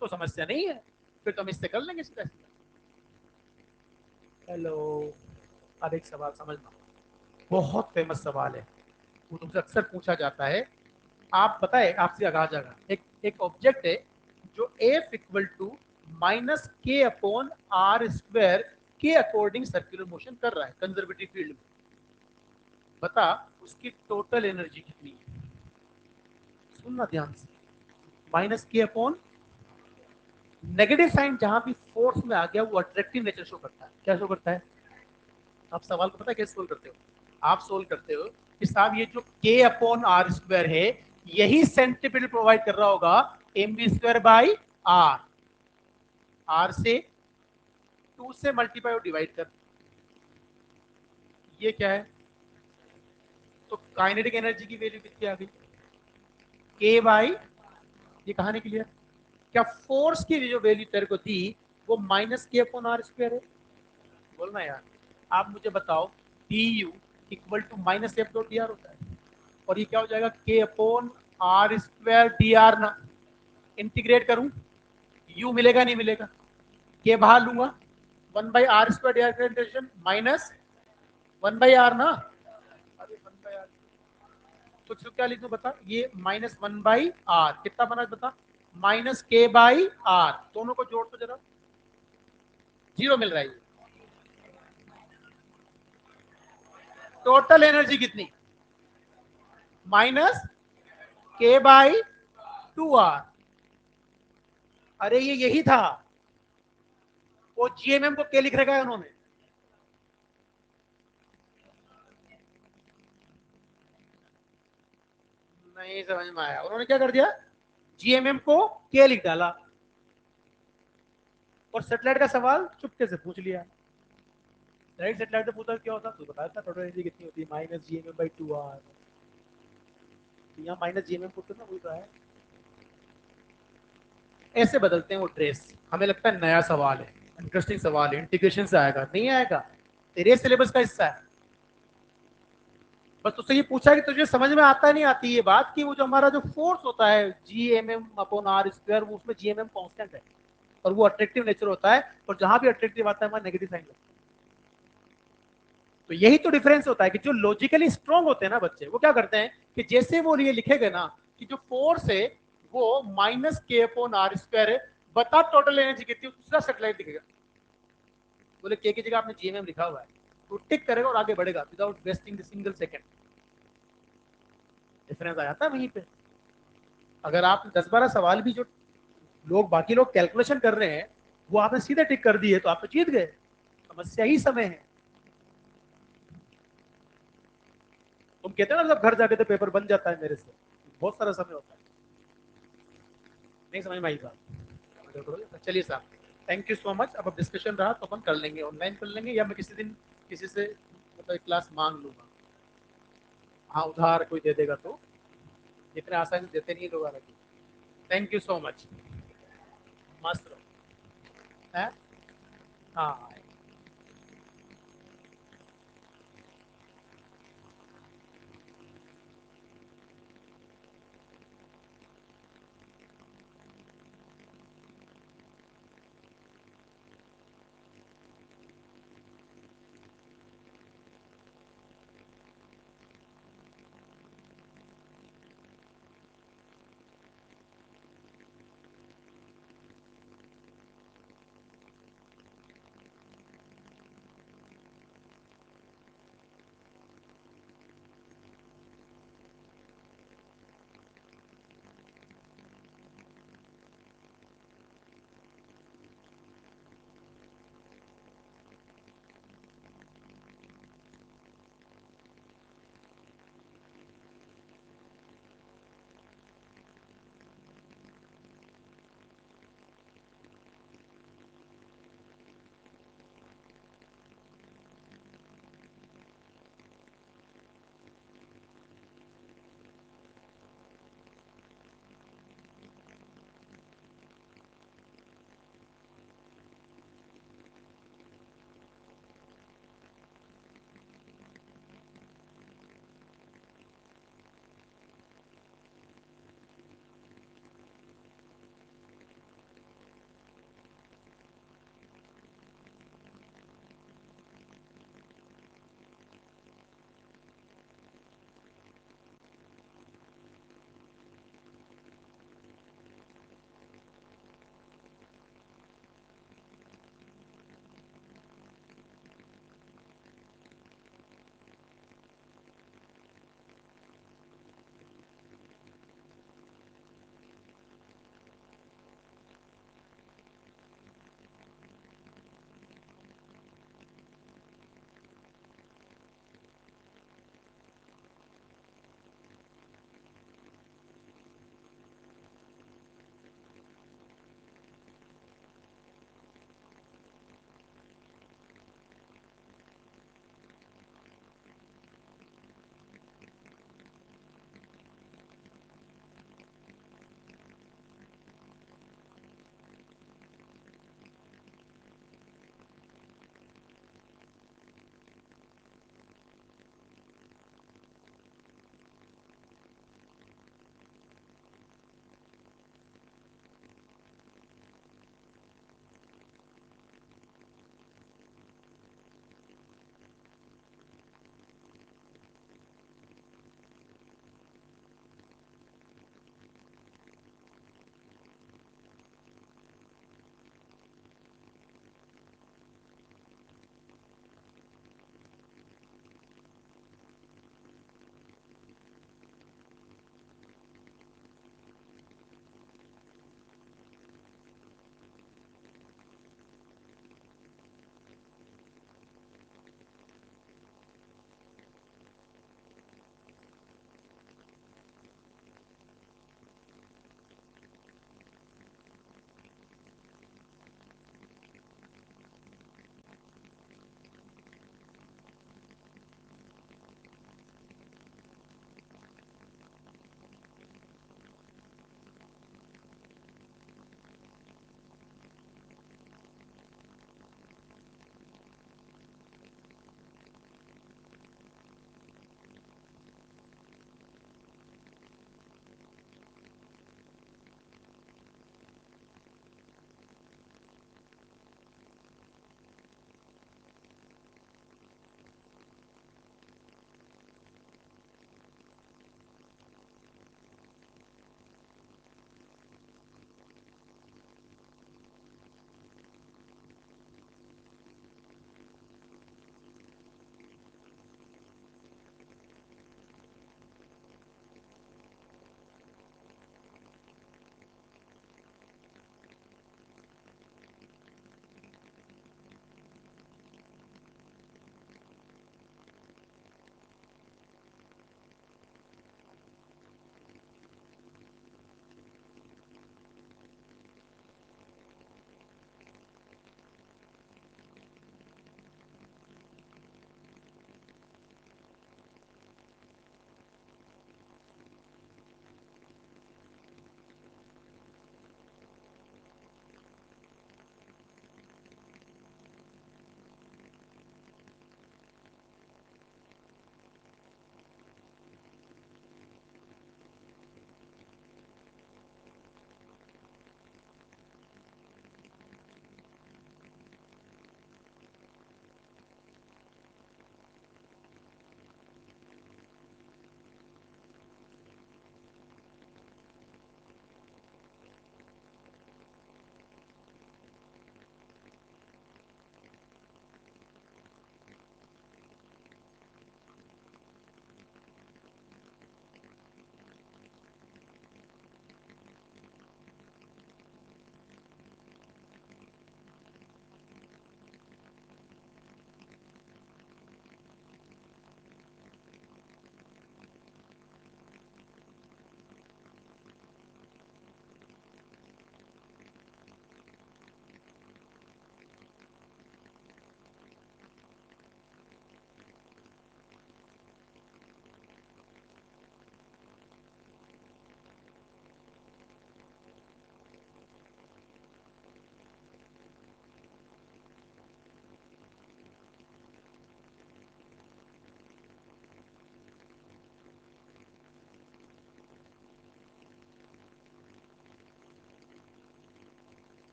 तो समस्या नहीं है, फिर तो हम इससे कर लेंगे सीधा सीधा। हेलो, अब एक सवाल समझना, बहुत फेमस सवाल है, वो तुमसे अक्सर पूछा जाता है। आप बताए, आपसे कहा जाएगा, एक एक ऑब्जेक्ट है जो एफ इक्वल टू -k/r² के अकॉर्डिंग सर्कुलर मोशन कर रहा है कंजर्वेटिव फील्ड में। बता उसकी टोटल एनर्जी कितनी है? सुनना ध्यान से, -k/, नेगेटिव साइन जहां भी फोर्स में आ गया वो अट्रैक्टिव नेचर शो करता है। क्या शो करता है? आप सवाल को पता है कैसे सोल्व करते हो? आप सोल्व करते हो कि साहब ये जो k/r² है, यही सेंटीमीटर प्रोवाइड कर रहा होगा mv²/r। r से 2 से मल्टीप्लाई और डिवाइड कर, ये क्या है? तो काइनेटिक एनर्जी की वैल्यू कितनी आ गई? k/, ये कहानी क्लियर? क्या फोर्स की जो वैल्यू तेरे को दी वो -k/r² है? बोलना यार। आप मुझे बताओ, du इक्वल टू -f.dr होता है, और ये क्या हो जाएगा? k/r² ना। इंटीग्रेट करूं, u मिलेगा नहीं मिलेगा? के बाहर लूंगा, 1/r² dr माइनस 1/r ना। अरे 1/r, तो क्या लिख दूं बता? ये -1/r कितना बना बता? -k/r, दोनों को जोड़ तो जरा, 0 मिल रहा है। टोटल एनर्जी कितनी? -k/2r। अरे ये यही था, वो जीएमएम को क्या लिख रखा है उन्होंने? नहीं समझ में आया? उन्होंने क्या कर दिया? जीएमएम को क्या लिख डाला और सेटेलाइट का सवाल चुपके से पूछ लिया। राइट, सेटेलाइट से पूछा क्या होता, तू बताया था टोटल एनर्जी कितनी होती है? -gmm/2r। यहाँ -gmm पुट करना वही तो है। ऐसे बदलते हैं वो ट्रेस। हमें लगता है नया सवाल है, इंटरेस्टिंग सवाल है, इंटीग्रेशन से आएगा, नहीं आएगा, तेरे सिलेबस का हिस्सा है। बस तुझसे ये पूछा कि तुझे समझ में आता नहीं आती ये बात कि वो जो हमारा जो फोर्स होता है Gmm/r², वो उसमें Gmm कांस्टेंट है और वो अट्रैक्टिव नेचर होता है, और जहां भी अट्रैक्टिव आता है वहां नेगेटिव साइन लगता है। तो यही तो डिफरेंस होता है कि जो लॉजिकली स्ट्रांग होते हैं ना बच्चे, वो क्या करते हैं कि जैसे वो ये लिखेगा ना कि जो फोर्स है वो -k/r², बता टोटल एनर्जी कितनी, दूसरा सेटेलाइट लिखेगा, बोले के की जगह आपने जीएमएम लिखा हुआ है, तो टिक करेगा और आगे बढ़ेगा without wasting the single second. Difference आ जाता है वहीं पे। अगर आप 10-12 सवाल भी जो बाकी लोग कैलकुलेशन कर रहे हैं वो आपने सीधे टिक कर दिए तो आप तो जीत गए। समस्या ही समय है। तुम कहते हो ना मतलब घर जाके तो पेपर बन जाता है, मेरे से बहुत सारा समय होता है। नहीं समझ में आई बात? चलिए साहब, थैंक यू सो मच। अब डिस्कशन रहा तो अपन कर लेंगे, ऑनलाइन कर लेंगे या मैं किसी दिन किसी से मतलब क्लास मांग लूंगा। हाँ उधार कोई दे देगा तो, इतने आसानी से देते नहीं लोग। Thank you so much. मस्त रहो। हाँ।